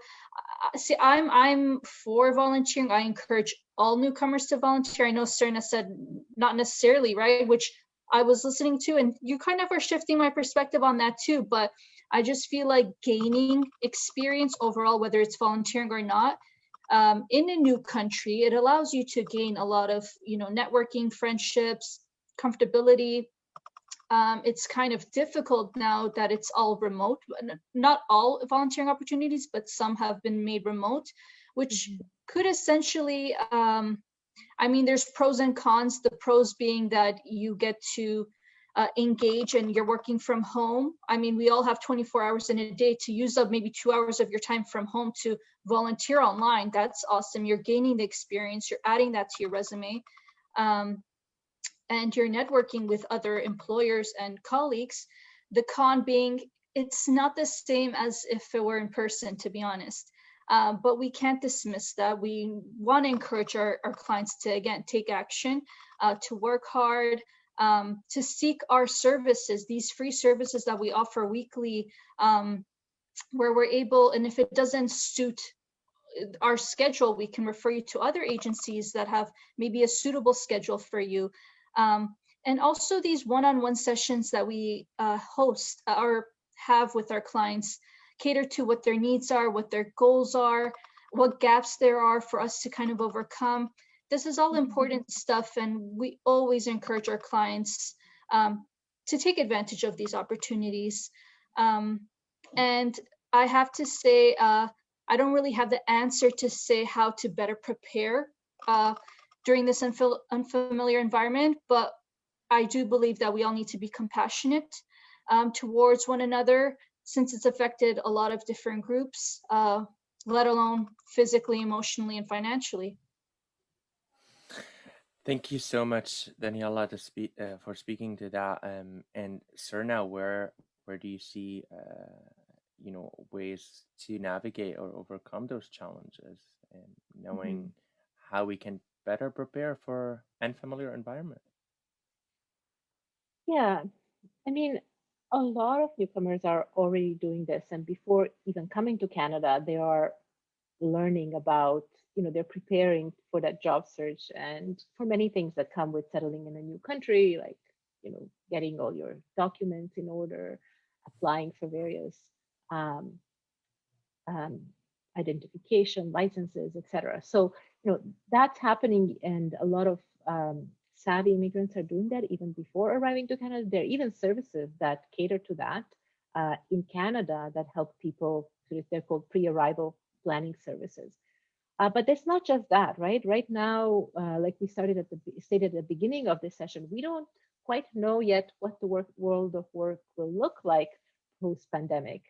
see, I'm for volunteering. I encourage all newcomers to volunteer. I know Srna said not necessarily, right? Which I was listening to, and you kind of are shifting my perspective on that too. But I just feel like gaining experience overall, whether it's volunteering or not, in a new country, it allows you to gain a lot of, networking, friendships, comfortability. It's kind of difficult now that it's all remote. Not all volunteering opportunities, but some have been made remote, which could essentially, there's pros and cons. The pros being that you get to engage and you're working from home. We all have 24 hours in a day to use up maybe 2 hours of your time from home to volunteer online. That's awesome. You're gaining the experience. You're adding that to your resume. And you're networking with other employers and colleagues. The con being, it's not the same as if it were in person, to be honest. But we can't dismiss that. We want to encourage our clients to, again, take action, to work hard, to seek our services, these free services that we offer weekly, where we're able, and if it doesn't suit our schedule, we can refer you to other agencies that have maybe a suitable schedule for you. And also these one-on-one sessions that we host or have with our clients cater to what their needs are, what their goals are, what gaps there are for us to kind of overcome. This is all important stuff, and we always encourage our clients to take advantage of these opportunities. And I have to say, I don't really have the answer to say how to better prepare during this unfamiliar environment, but I do believe that we all need to be compassionate towards one another, since it's affected a lot of different groups, let alone physically, emotionally, and financially.
Thank you so much, Danilla, for speaking to that. And Srna, where do you see ways to navigate or overcome those challenges, and knowing how we can better prepare for unfamiliar environment?
Yeah, a lot of newcomers are already doing this, and before even coming to Canada, they are learning about, they're preparing for that job search and for many things that come with settling in a new country, like, getting all your documents in order, applying for various identification, licenses, etc. So, that's happening, and a lot of savvy immigrants are doing that even before arriving to Canada. There are even services that cater to that in Canada that help people. They're called pre-arrival planning services. But it's not just that, right? Right now, like we stated at the beginning of this session, we don't quite know yet what the world of work will look like post-pandemic.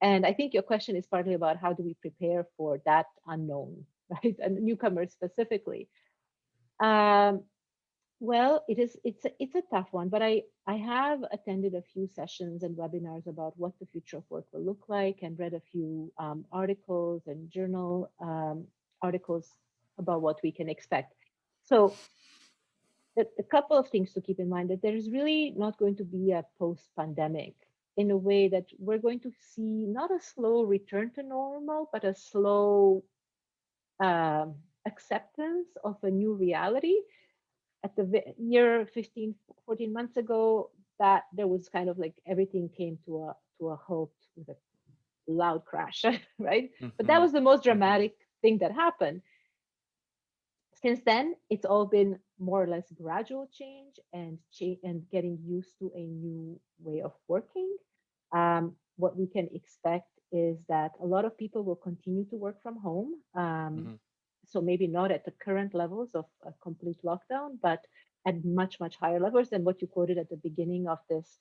And I think your question is partly about how do we prepare for that unknown, right? And newcomers specifically. Well, it's a tough one, but I have attended a few sessions and webinars about what the future of work will look like, and read a few articles and journal articles about what we can expect. So a couple of things to keep in mind, that there is really not going to be a post-pandemic, in a way that we're going to see not a slow return to normal, but a slow acceptance of a new reality. At the year 14 months ago, that there was kind of like everything came to a halt with a loud crash, right? But that was the most dramatic thing that happened. Since then, it's all been more or less gradual change and getting used to a new way of working. What we can expect is that a lot of people will continue to work from home. So maybe not at the current levels of a complete lockdown, but at much, much higher levels than what you quoted at the beginning of this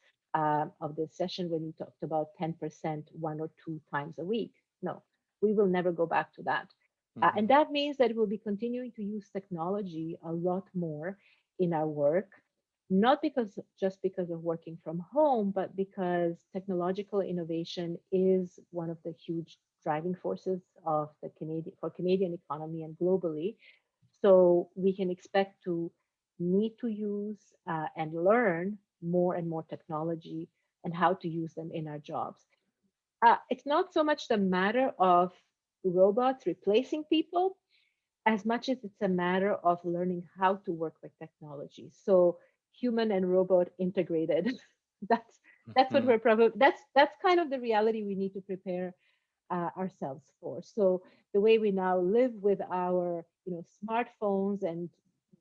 session, when you talked about 10% 1 or 2 times a week. No, we will never go back to that. And that means that we'll be continuing to use technology a lot more in our work, not just because of working from home, but because technological innovation is one of the huge driving forces of the Canadian economy and globally. So we can expect to need to use and learn more and more technology and how to use them in our jobs. It's not so much the matter of robots replacing people as much as it's a matter of learning how to work with technology. So human and robot integrated. that's that's what we're probably that's kind of the reality we need to prepare ourselves for. So the way we now live with our smartphones and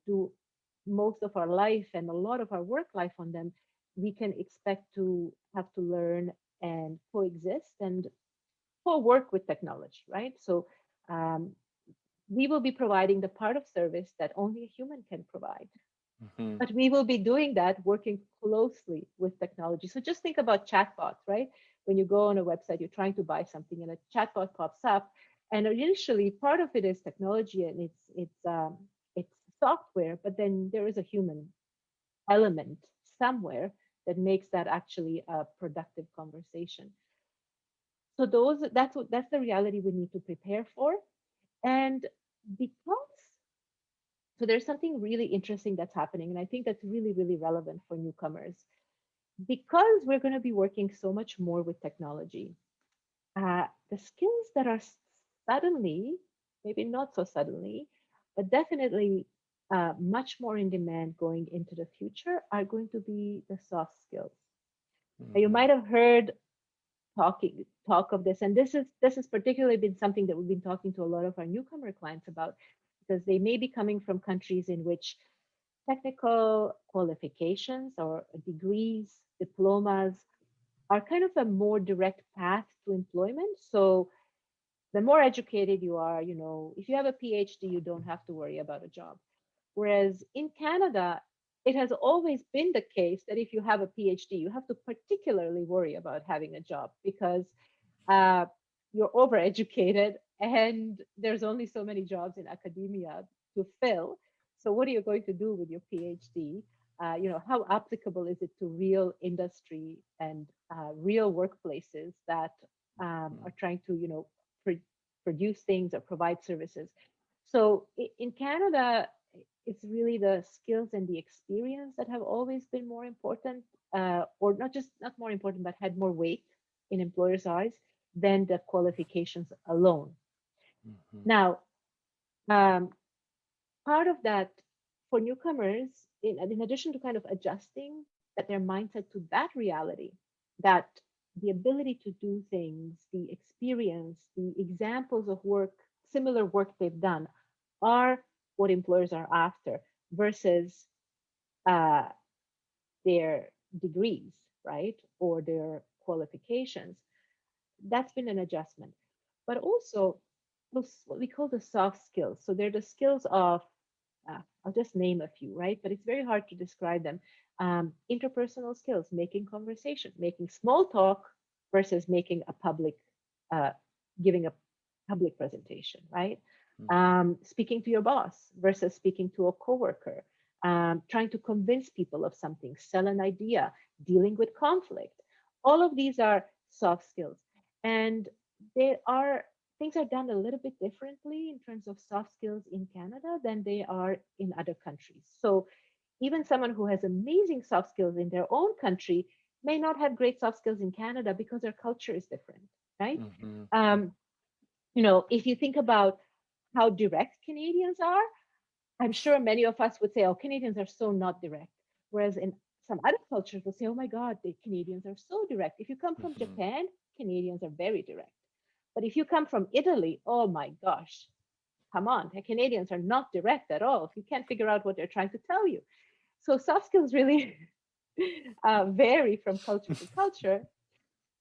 do most of our life and a lot of our work life on them, we can expect to have to learn and coexist and co-work with technology, right? So um, we will be providing the part of service that only a human can provide. But we will be doing that working closely with technology. So just think about chatbots, right? When you go on a website, you're trying to buy something and a chatbot pops up. And initially, part of it is technology and it's software, but then there is a human element somewhere that makes that actually a productive conversation. So that's the reality we need to prepare for. And because so there's something really interesting that's happening, and I think that's really, really relevant for newcomers. Because we're going to be working so much more with technology, the skills that are suddenly, maybe not so suddenly, but definitely much more in demand going into the future are going to be the soft skills. You might have heard talk of this, and this has particularly been something that we've been talking to a lot of our newcomer clients about, because they may be coming from countries in which technical qualifications or degrees, diplomas are kind of a more direct path to employment. So the more educated you are, if you have a PhD, you don't have to worry about a job. Whereas in Canada, it has always been the case that if you have a PhD, you have to particularly worry about having a job because uh, you're overeducated and there's only so many jobs in academia to fill. So what are you going to do with your PhD? How applicable is it to real industry and real workplaces that are trying to, produce things or provide services? So in Canada, it's really the skills and the experience that have always been more important, or not more important, but had more weight in employers' eyes than the qualifications alone. Now, um, part of that for newcomers, in addition to kind of adjusting that their mindset to that reality, that the ability to do things, the experience, the examples of work, similar work they've done, are what employers are after versus uh, their degrees, right, or their qualifications. That's been an adjustment. But also, those what we call the soft skills. So they're the skills of I'll just name a few, right? But it's very hard to describe them. Interpersonal skills, making conversation, making small talk versus making a uh, giving a public presentation, right? Speaking to your boss versus speaking to a coworker, trying to convince people of something, sell an idea, dealing with conflict. All of these are soft skills. And they are things are done a little bit differently in terms of soft skills in Canada than they are in other countries. So even someone who has amazing soft skills in their own country may not have great soft skills in Canada because their culture is different, right? Um, if you think about how direct Canadians are, I'm sure many of us would say, oh, Canadians are so not direct. Whereas in some other cultures will say, oh my God, the Canadians are so direct. If you come from Japan, Canadians are very direct. But if you come from Italy, oh my gosh, come on, the Canadians are not direct at all. If you can't figure out what they're trying to tell you. So soft skills really vary from culture to culture.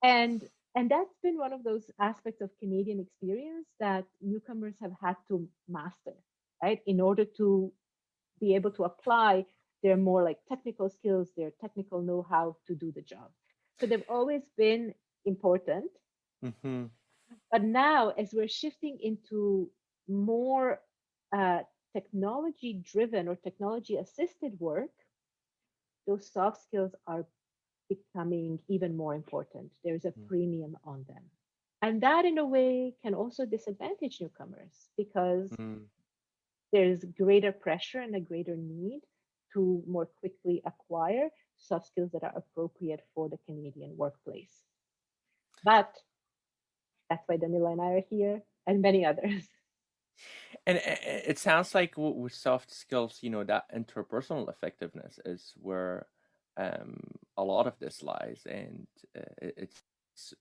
And and that's been one of those aspects of Canadian experience that newcomers have had to master, right? In order to be able to apply their more like technical skills, their technical know-how to do the job. So they've always been important. But now, as we're shifting into more technology driven or technology assisted work, those soft skills are becoming even more important. There's a premium on them. And that, in a way, can also disadvantage newcomers because
Mm.
there's greater pressure and a greater need to more quickly acquire soft skills that are appropriate for the Canadian workplace. But that's why Danilla and I are here, and many others.
And it sounds like with soft skills, that interpersonal effectiveness is where a lot of this lies, and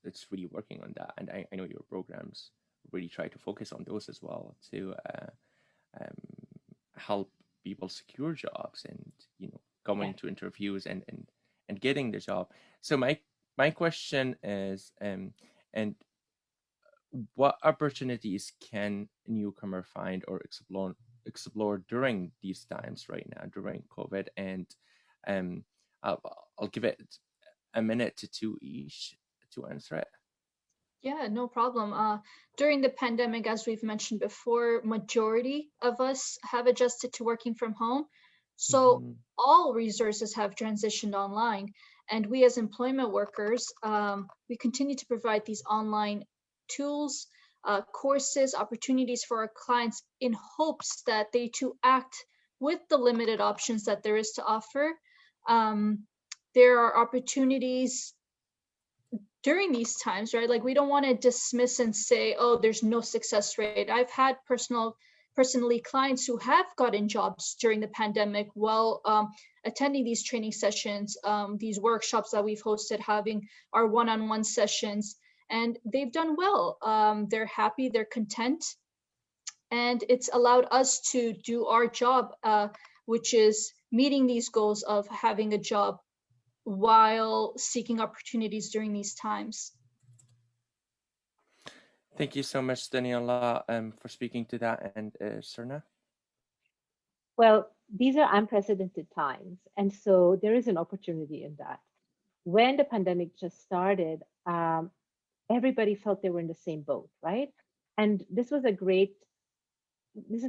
it's really working on that. And I know your programs really try to focus on those as well to um, help people secure jobs and going to interviews and getting the job. So my question is, and what opportunities can a newcomer find or explore during these times right now during COVID? And um, I'll give it a minute to two each to answer it.
Yeah, no problem. During the pandemic, as we've mentioned before, majority of us have adjusted to working from home. So
Mm-hmm.
all resources have transitioned online. And we as employment workers, we continue to provide these online tools, courses, opportunities for our clients in hopes that they too act with the limited options that there is to offer. Um, there are opportunities during these times, right? Like we don't want to dismiss and say, oh, there's no success rate. I've had personally clients who have gotten jobs during the pandemic while attending these training sessions, these workshops that we've hosted, having our one-on-one sessions, and they've done well. They're happy, they're content, and it's allowed us to do our job, which is meeting these goals of having a job while seeking opportunities during these times.
Thank you so much, Daniela, for speaking to that. And Srna?
Well, these are unprecedented times. And so there is an opportunity in that. When the pandemic just started, everybody felt they were in the same boat, right? And this is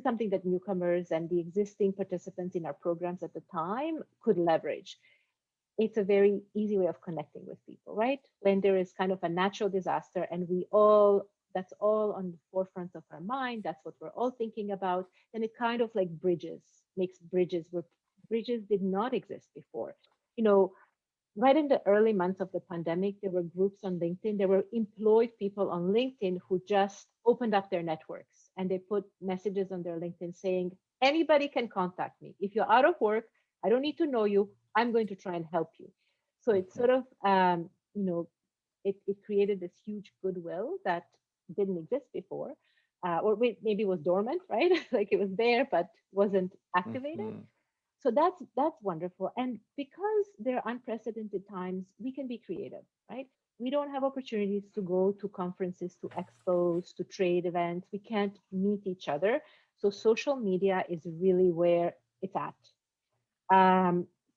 something that newcomers and the existing participants in our programs at the time could leverage. It's a very easy way of connecting with people, right? When there is kind of a natural disaster and that's all on the forefront of our mind, that's what we're all thinking about, and it kind of like makes bridges where bridges did not exist before. You know, right in the early months of the pandemic, there were groups on LinkedIn. There were employed people on LinkedIn who just opened up their networks and they put messages on their LinkedIn saying, anybody can contact me. If you're out of work, I don't need to know you. I'm going to try and help you. So it's sort of, it created this huge goodwill that didn't exist before, or maybe was dormant, right? Like it was there, but wasn't activated.
Mm-hmm.
So that's wonderful. And because they're unprecedented times, we can be creative, right? We don't have opportunities to go to conferences, to expos, to trade events. We can't meet each other. So social media is really where it's at,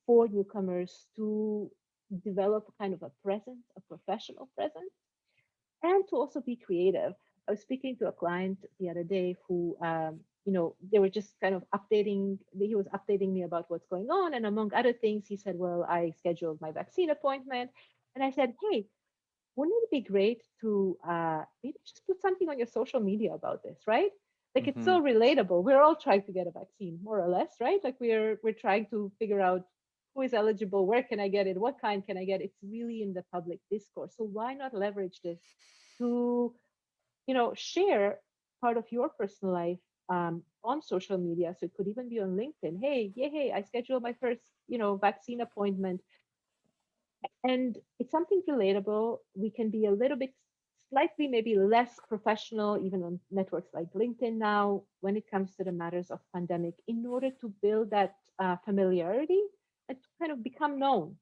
for newcomers to develop kind of a presence, a professional presence, and to also be creative. I was speaking to a client the other day who, they were just kind of he was updating me about what's going on. And among other things, he said, well, I scheduled my vaccine appointment. And I said, hey, wouldn't it be great to maybe just put something on your social media about this, right? Like it's so relatable. We're all trying to get a vaccine, more or less, right? Like we're trying to figure out who is eligible, where can I get it, what kind can I get? It's really in the public discourse. So why not leverage this to, share part of your personal life on social media? So it could even be on LinkedIn. Hey, I scheduled my first, vaccine appointment. And it's something relatable. We can be a little bit slightly maybe less professional, even on networks like LinkedIn now, when it comes to the matters of pandemic, in order to build that familiarity and to kind of become known,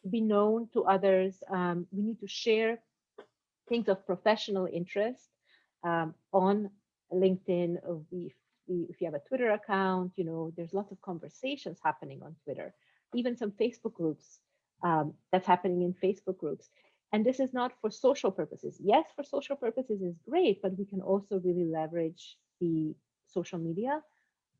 to be known to others. We need to share things of professional interest on LinkedIn. If you have a Twitter account, there's lots of conversations happening on Twitter, even some Facebook groups that's happening in Facebook groups. And this is not for social purposes. Yes, for social purposes is great, but we can also really leverage, the social media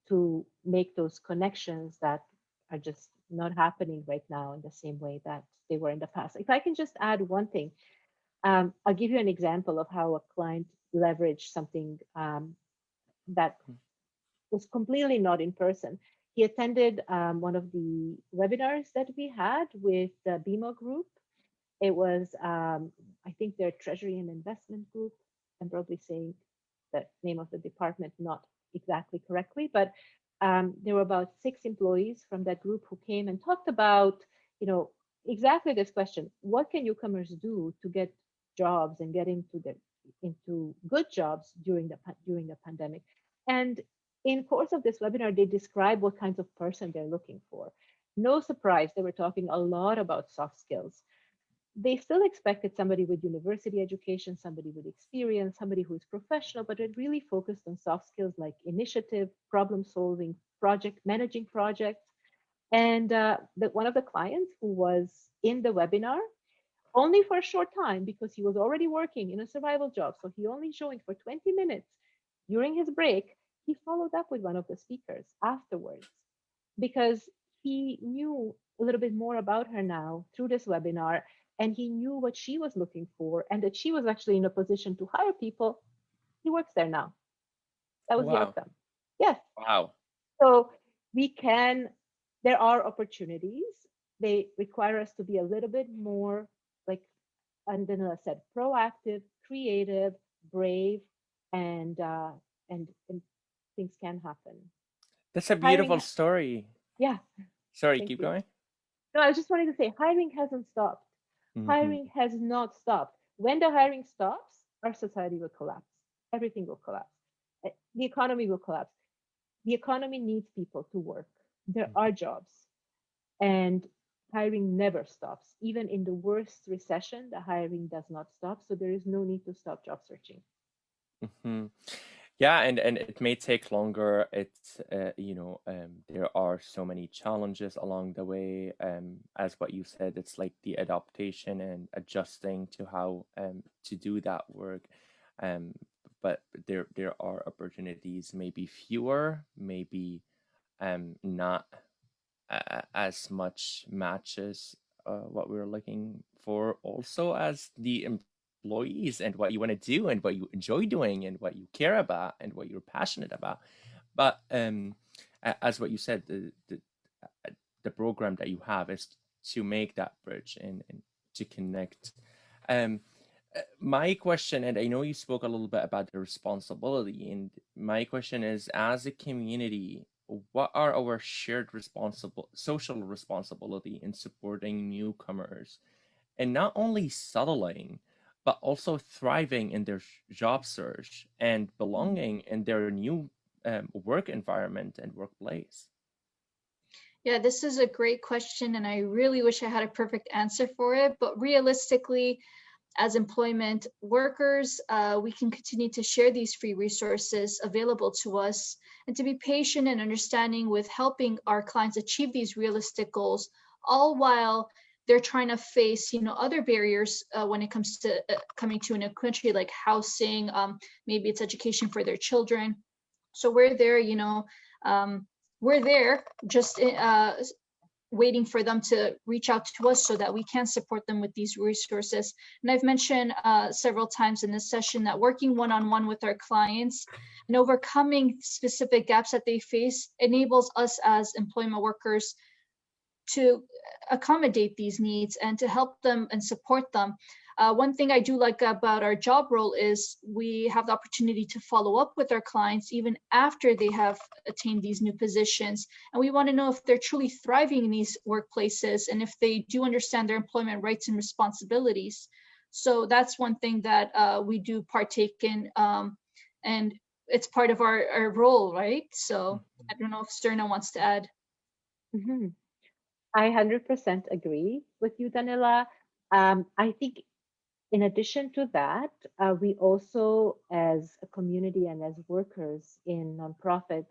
to make those connections that are just not happening right now in the same way that they were in the past. If I can just add one thing, I'll give you an example of how a client leveraged something that was completely not in person. He attended one of the webinars that we had with the BMO group. It was, I think, their Treasury and Investment Group. I'm probably saying the name of the department not exactly correctly, but there were about 6 employees from that group who came and talked about, exactly this question: what can newcomers do to get jobs and get into good jobs during the pandemic? And in course of this webinar, they describe what kinds of person they're looking for. No surprise, they were talking a lot about soft skills. They still expected somebody with university education, somebody with experience, somebody who is professional, but it really focused on soft skills like initiative, problem solving, managing projects. And one of the clients who was in the webinar, only for a short time because he was already working in a survival job, so he only joined for 20 minutes during his break, he followed up with one of the speakers afterwards because he knew a little bit more about her now through this webinar, and he knew what she was looking for and that she was actually in a position to hire people. He works there now. That was the
Wow.
outcome. Yes.
Wow.
So there are opportunities. They require us to be a little bit more, like Danilla said, proactive, creative, brave, and things can happen.
That's a beautiful story.
Yeah.
Sorry, keep going.
No, I just wanted to say hiring hasn't stopped. Hiring has not stopped. When the hiring stops, our society will collapse. Everything will collapse. The economy will collapse. The economy needs people to work. There are jobs, and hiring never stops. Even in the worst recession, the hiring does not stop. So there is no need to stop job searching.
Yeah, and it may take longer. It's there are so many challenges along the way. As what you said, it's like the adaptation and adjusting to how to do that work. But there are opportunities, maybe fewer, maybe not as much matches what we're looking for, also as the employees and what you want to do and what you enjoy doing and what you care about and what you're passionate about. But as what you said, the program that you have is to make that bridge and to connect. My question, and I know you spoke a little bit about the responsibility, and my question is, as a community, what are our shared social responsibility in supporting newcomers and not only settling, but also thriving in their job search and belonging in their new work environment and workplace?
Yeah, this is a great question, and I really wish I had a perfect answer for it. But realistically, as employment workers, we can continue to share these free resources available to us and to be patient and understanding with helping our clients achieve these realistic goals, all while they're trying to face, other barriers when it comes to coming to a new country, like housing, maybe it's education for their children. So we're there, we're there just waiting for them to reach out to us so that we can support them with these resources. And I've mentioned several times in this session that working one-on-one with our clients and overcoming specific gaps that they face enables us as employment workers to accommodate these needs and to help them and support them. One thing I do like about our job role is we have the opportunity to follow up with our clients even after they have attained these new positions. And we want to know if they're truly thriving in these workplaces and if they do understand their employment rights and responsibilities. So that's one thing that we do partake in, and it's part of our role, right? So I don't know if Srna wants to add.
I 100% agree with you, Danilla. I think in addition to that, we also, as a community and as workers in nonprofits,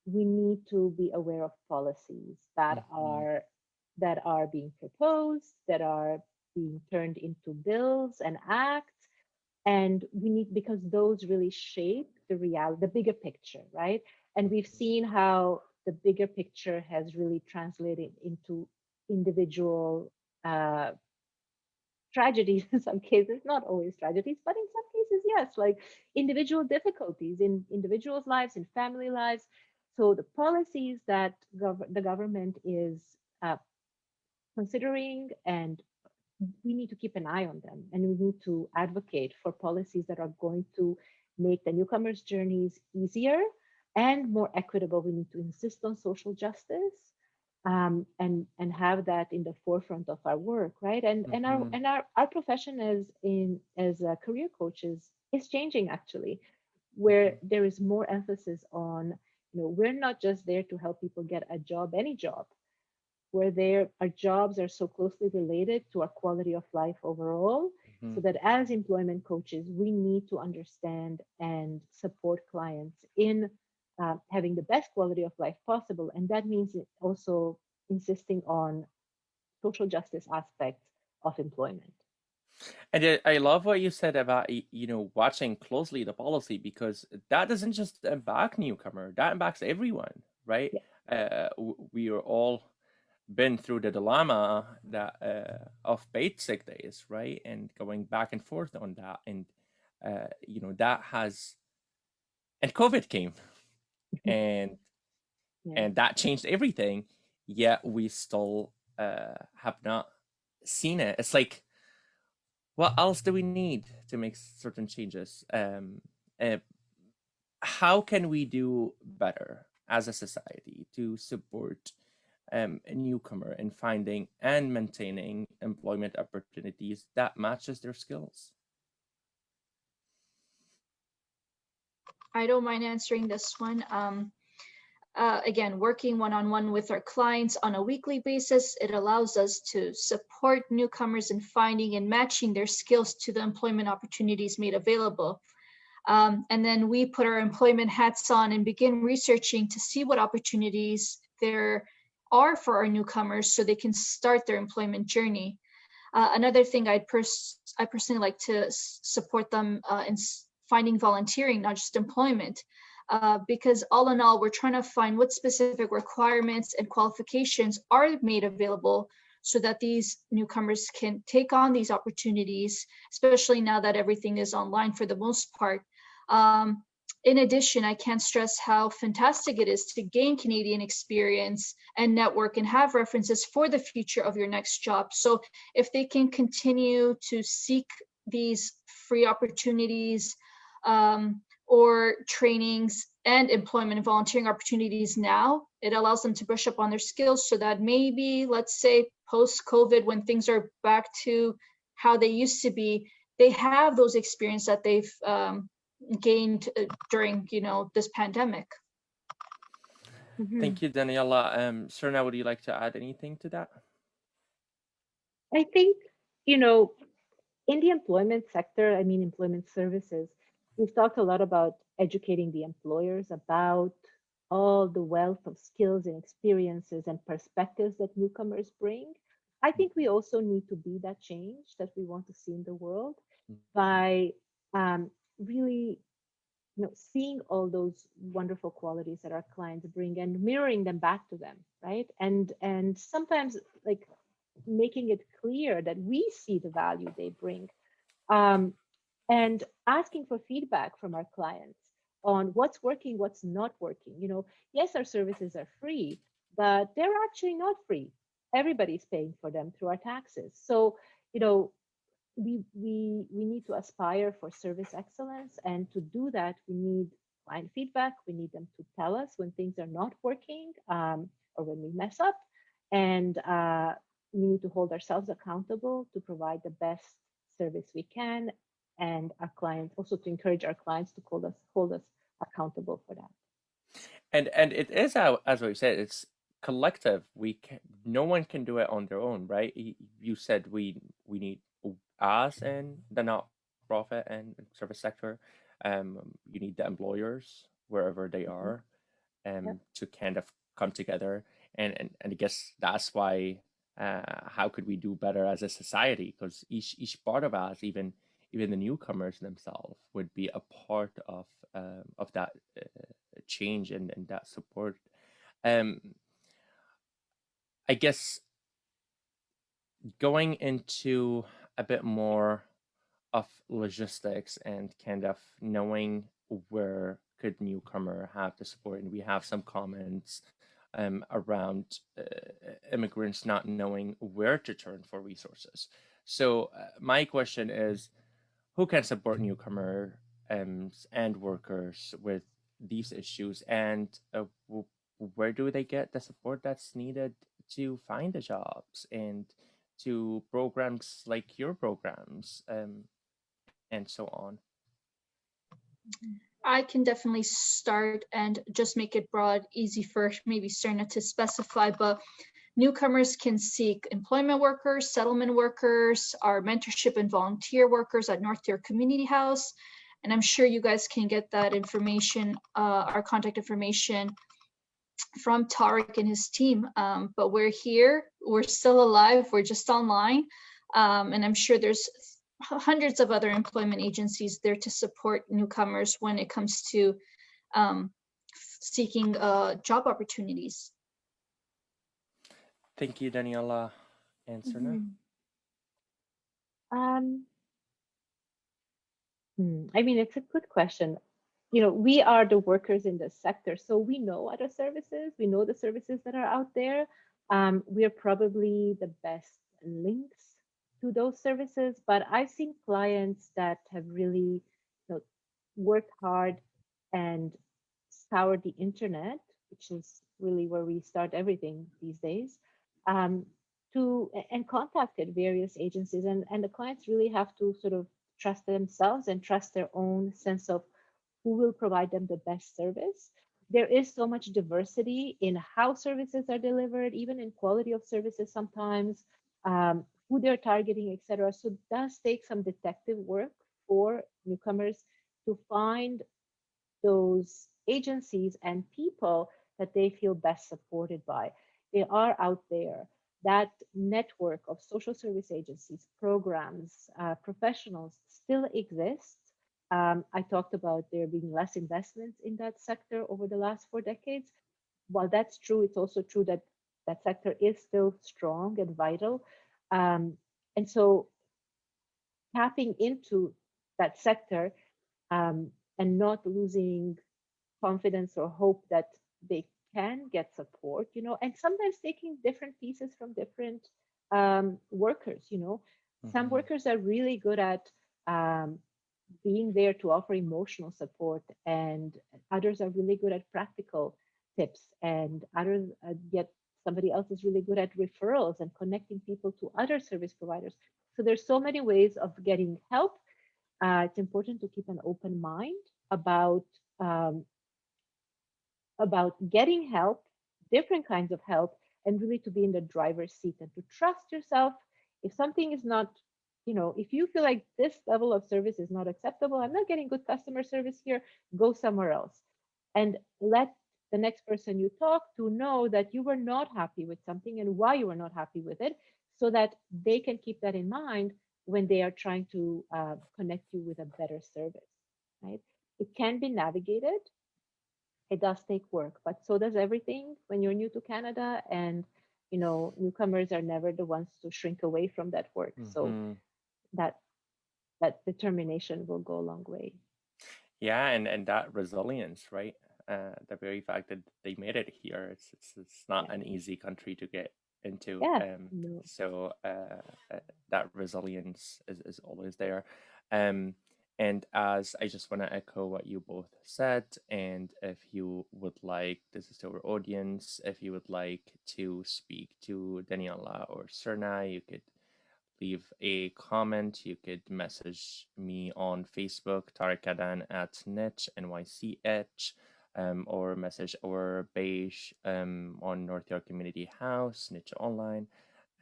we need to be aware of policies that are being proposed, that are being turned into bills and acts, And we need, because those really shape the bigger picture, right? And we've seen how the bigger picture has really translated into individual uh, tragedies in some cases, not always tragedies, but in some cases, yes, like individual difficulties in individuals' lives, in family lives. So the policies that the government is uh, considering, and we need to keep an eye on them, and we need to advocate for policies that are going to make the newcomers' journeys easier and more equitable. We need to insist on social justice, and have that in the forefront of our work, right?
Mhm.
And our profession as career coaches is changing, actually, where
Mhm.
there is more emphasis on, we're not just there to help people get a job, any job. Where our jobs are so closely related to our quality of life overall. So
Mhm.
that as employment coaches, we need to understand and support clients in having the best quality of life possible. And that means also insisting on social justice aspects of employment.
And I love what you said about watching closely the policy, because that doesn't just impact newcomer, that impacts everyone, right?
Yeah.
We are all been through the dilemma that of paid sick days, right? And going back and forth on that, and that has, and COVID came, and
Yes.
that changed everything. Yet we still have not seen it. It's like, what else do we need to make certain changes? Uh, how can we do better as a society to support a newcomer in finding and maintaining employment opportunities that matches their skills?
I don't mind answering this one. Again, working one-on-one with our clients on a weekly basis, it allows us to support newcomers in finding and matching their skills to the employment opportunities made available. And then we put our employment hats on and begin researching to see what opportunities there are for our newcomers so they can start their employment journey. Another thing I personally like to support them in finding volunteering, not just employment, because all in all, we're trying to find what specific requirements and qualifications are made available so that these newcomers can take on these opportunities, especially now that everything is online for the most part. Um, in addition, I can't stress how fantastic it is to gain Canadian experience and network and have references for the future of your next job. So if they can continue to seek these free opportunities, or trainings and employment and volunteering opportunities now, it allows them to brush up on their skills so that maybe, let's say, post-COVID, when things are back to how they used to be, they have those experience that they've gained during, this pandemic.
Mhm.
Thank you, Daniela. Srna, would you like to add anything to that?
I think, you know, in the employment sector, I mean, employment services, we've talked a lot about educating the employers about all the wealth of skills and experiences and perspectives that newcomers bring. I think we also need to be that change that we want to see in the world
Mhm.
by really, seeing all those wonderful qualities that our clients bring and mirroring them back to them, right? And sometimes, like, making it clear that we see the value they bring, um, and asking for feedback from our clients on what's working, what's not working. Yes, our services are free, but they're actually not free. Everybody's paying for them through our taxes. So, you know, we need to aspire for service excellence, and to do that, we need client feedback. We need them to tell us when things are not working, or when we mess up, and we need to hold ourselves accountable to provide the best service we can, and our clients also, to encourage our clients to hold us accountable for that.
And it is, as we said, it's collective. No one can do it on their own, right? You said we need us and the not profit and service sector. You need the employers wherever they
Mhm.
are,
Yep.
to kind of come together. And I guess that's why, how could we do better as a society? Because each part of us, even even the newcomers themselves would be a part of that change and that support. I guess going into a bit more of logistics and kind of knowing where could newcomer have the support, and we have some comments around immigrants not knowing where to turn for resources. So my question is, who can support newcomer and workers with these issues, and where do they get the support that's needed to find the jobs and to programs like your programs and so on?
I can definitely start and just make it broad, easy for maybe Srna to specify, but newcomers can seek employment workers, settlement workers, our mentorship and volunteer workers at North Tier Community House. And I'm sure you guys can get that information, our contact information from Tarek and his team. But we're here, we're still alive, we're just online. And I'm sure there's hundreds of other employment agencies there to support newcomers when it comes to seeking job opportunities.
Thank you, Danilla and Srna.
I mean, it's a good question. You know, we are the workers in this sector, so we know other services. We know the services that are out there. We are probably the best links to those services, but I've seen clients that have really, worked hard and scoured the internet, which is really where we start everything these days, and contacted various agencies, and the clients really have to sort of trust themselves and trust their own sense of who will provide them the best service. There is so much diversity in how services are delivered, even in quality of services sometimes, who they're targeting, etc. So it does take some detective work for newcomers to find those agencies and people that they feel best supported by. They are out there. That network of social service agencies, programs, professionals still exists. I talked about there being less investments in that sector over the last 4 decades. While that's true, it's also true that that sector is still strong and vital. And so tapping into that sector and not losing confidence or hope that they can get support, and sometimes taking different pieces from different workers, Some workers are really good at being there to offer emotional support, and others are really good at practical tips, and others, yet somebody else is really good at referrals and connecting people to other service providers. So there's so many ways of getting help. It's important to keep an open mind about getting help, different kinds of help, and really to be in the driver's seat and to trust yourself. If something is not, if you feel like this level of service is not acceptable, I'm not getting good customer service here, go somewhere else. And let the next person you talk to know that you were not happy with something and why you were not happy with it, so that they can keep that in mind when they are trying to connect you with a better service, right? It can be navigated. It does take work, but so does everything when you're new to Canada, and newcomers are never the ones to shrink away from that work. So that determination will go a long way.
Yeah, and that resilience, right? The very fact that they made it here, it's not an easy country to get into.
No.
So that resilience is always there. And as I just want to echo what you both said, and if you would like, this is to our audience, if you would like to speak to Danilla or Srna, you could leave a comment. You could message me on Facebook, Tarek at NYCH, or message our beige on North York Community House, Niche Online,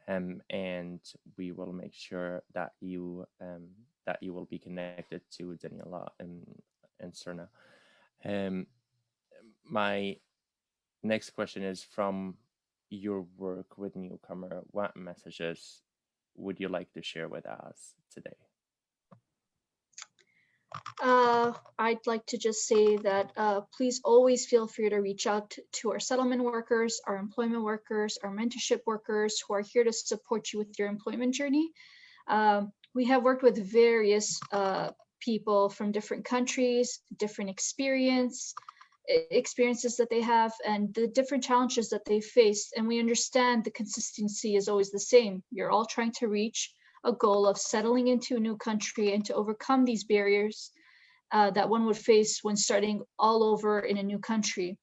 and we will make sure that you will be connected to Danilla and Srna. My next question is, from your work with newcomer, what messages would you like to share with us today?
I'd like to just say that please always feel free to reach out to our settlement workers, our employment workers, our mentorship workers who are here to support you with your employment journey. We have worked with various people from different countries, different experiences that they have, and the different challenges that they face. And we understand the consistency is always the same. You're all trying to reach a goal of settling into a new country and to overcome these barriers that one would face when starting all over in a new country.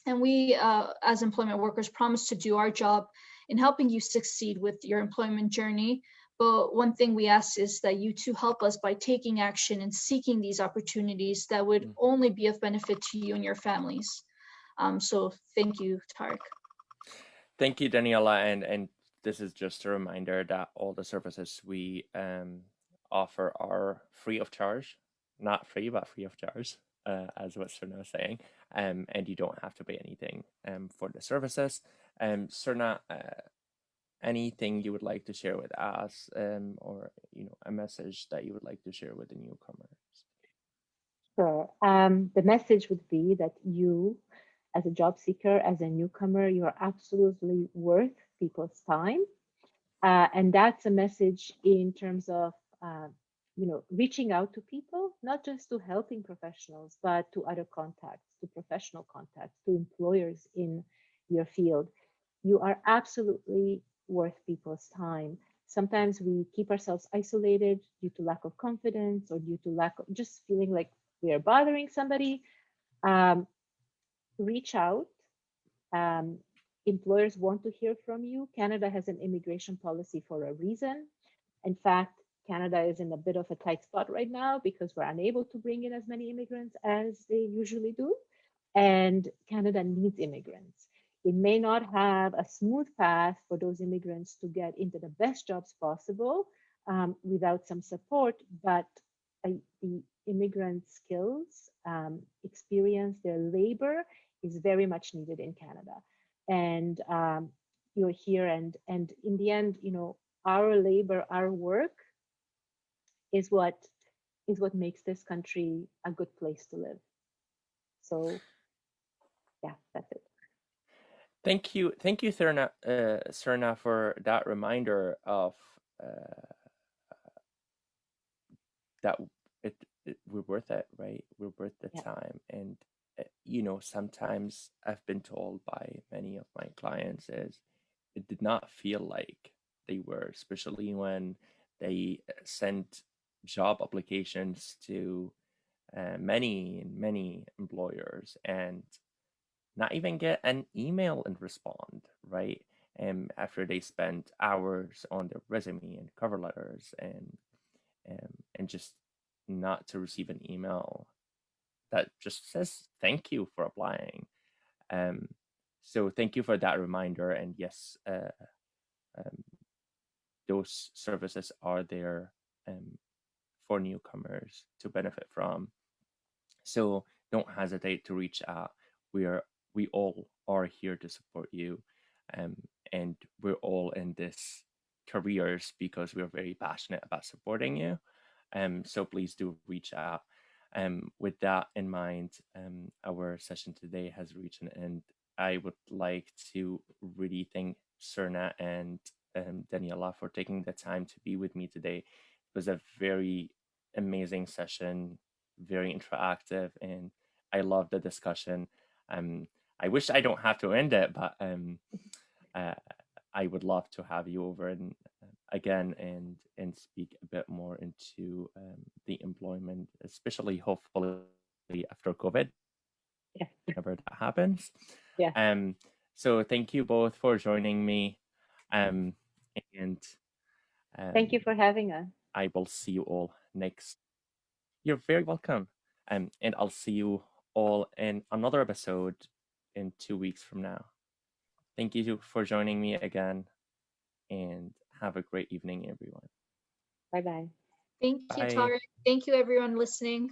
And we, as employment workers, promise to do our job in helping you succeed with your employment journey. But one thing we ask is that you too help us by taking action and seeking these opportunities that would only be of benefit to you and your families. So thank you, Tarek.
Thank you, Daniela. And this is just a reminder that all the services we offer are free of charge. Not free, but free of charge, as what Srna was saying. And you don't have to pay anything for the services. Srna, anything you would like to share with us, or a message that you would like to share with the newcomers?
Sure. The message would be that you, as a job seeker, as a newcomer, you are absolutely worth people's time. And that's a message in terms of reaching out to people, not just to helping professionals, but to other contacts, to professional contacts, to employers in your field. You are absolutely worth people's time. Sometimes we keep ourselves isolated due to lack of confidence or due to lack of just feeling like we are bothering somebody. Reach out. Employers want to hear from you. Canada has an immigration policy for a reason. In fact, Canada is in a bit of a tight spot right now because we're unable to bring in as many immigrants as they usually do. And Canada needs immigrants. It may not have a smooth path for those immigrants to get into the best jobs possible without some support, but the immigrant skills, experience, their labor is very much needed in Canada. And you're here, and in the end, our labor, our work is what makes this country a good place to live. So yeah, that's it.
Thank you, Srna, for that reminder of that we're worth it, right? We're worth the time. And sometimes I've been told by many of my clients is it did not feel like they were, especially when they sent job applications to many employers and not even get an email and respond, right? After they spent hours on their resume and cover letters and just not to receive an email that just says thank you for applying. So thank you for that reminder. And yes, those services are there for newcomers to benefit from. So don't hesitate to reach out. We all are here to support you, and we're all in this careers because we're very passionate about supporting you. So please do reach out. With that in mind, our session today has reached an end. I would like to really thank Srna and Daniela for taking the time to be with me today. It was a very amazing session, very interactive, and I love the discussion. I wish I don't have to end it, but I would love to have you over and again and speak a bit more into the employment, especially hopefully after COVID, whenever that happens. So thank you both for joining me, and
thank you for having us.
I will see you all next. You're very welcome, and I'll see you all in another episode in 2 weeks from now. Thank you for joining me again, and have a great evening, everyone.
Bye-bye.
Thank you, Tarek. Thank you, everyone listening.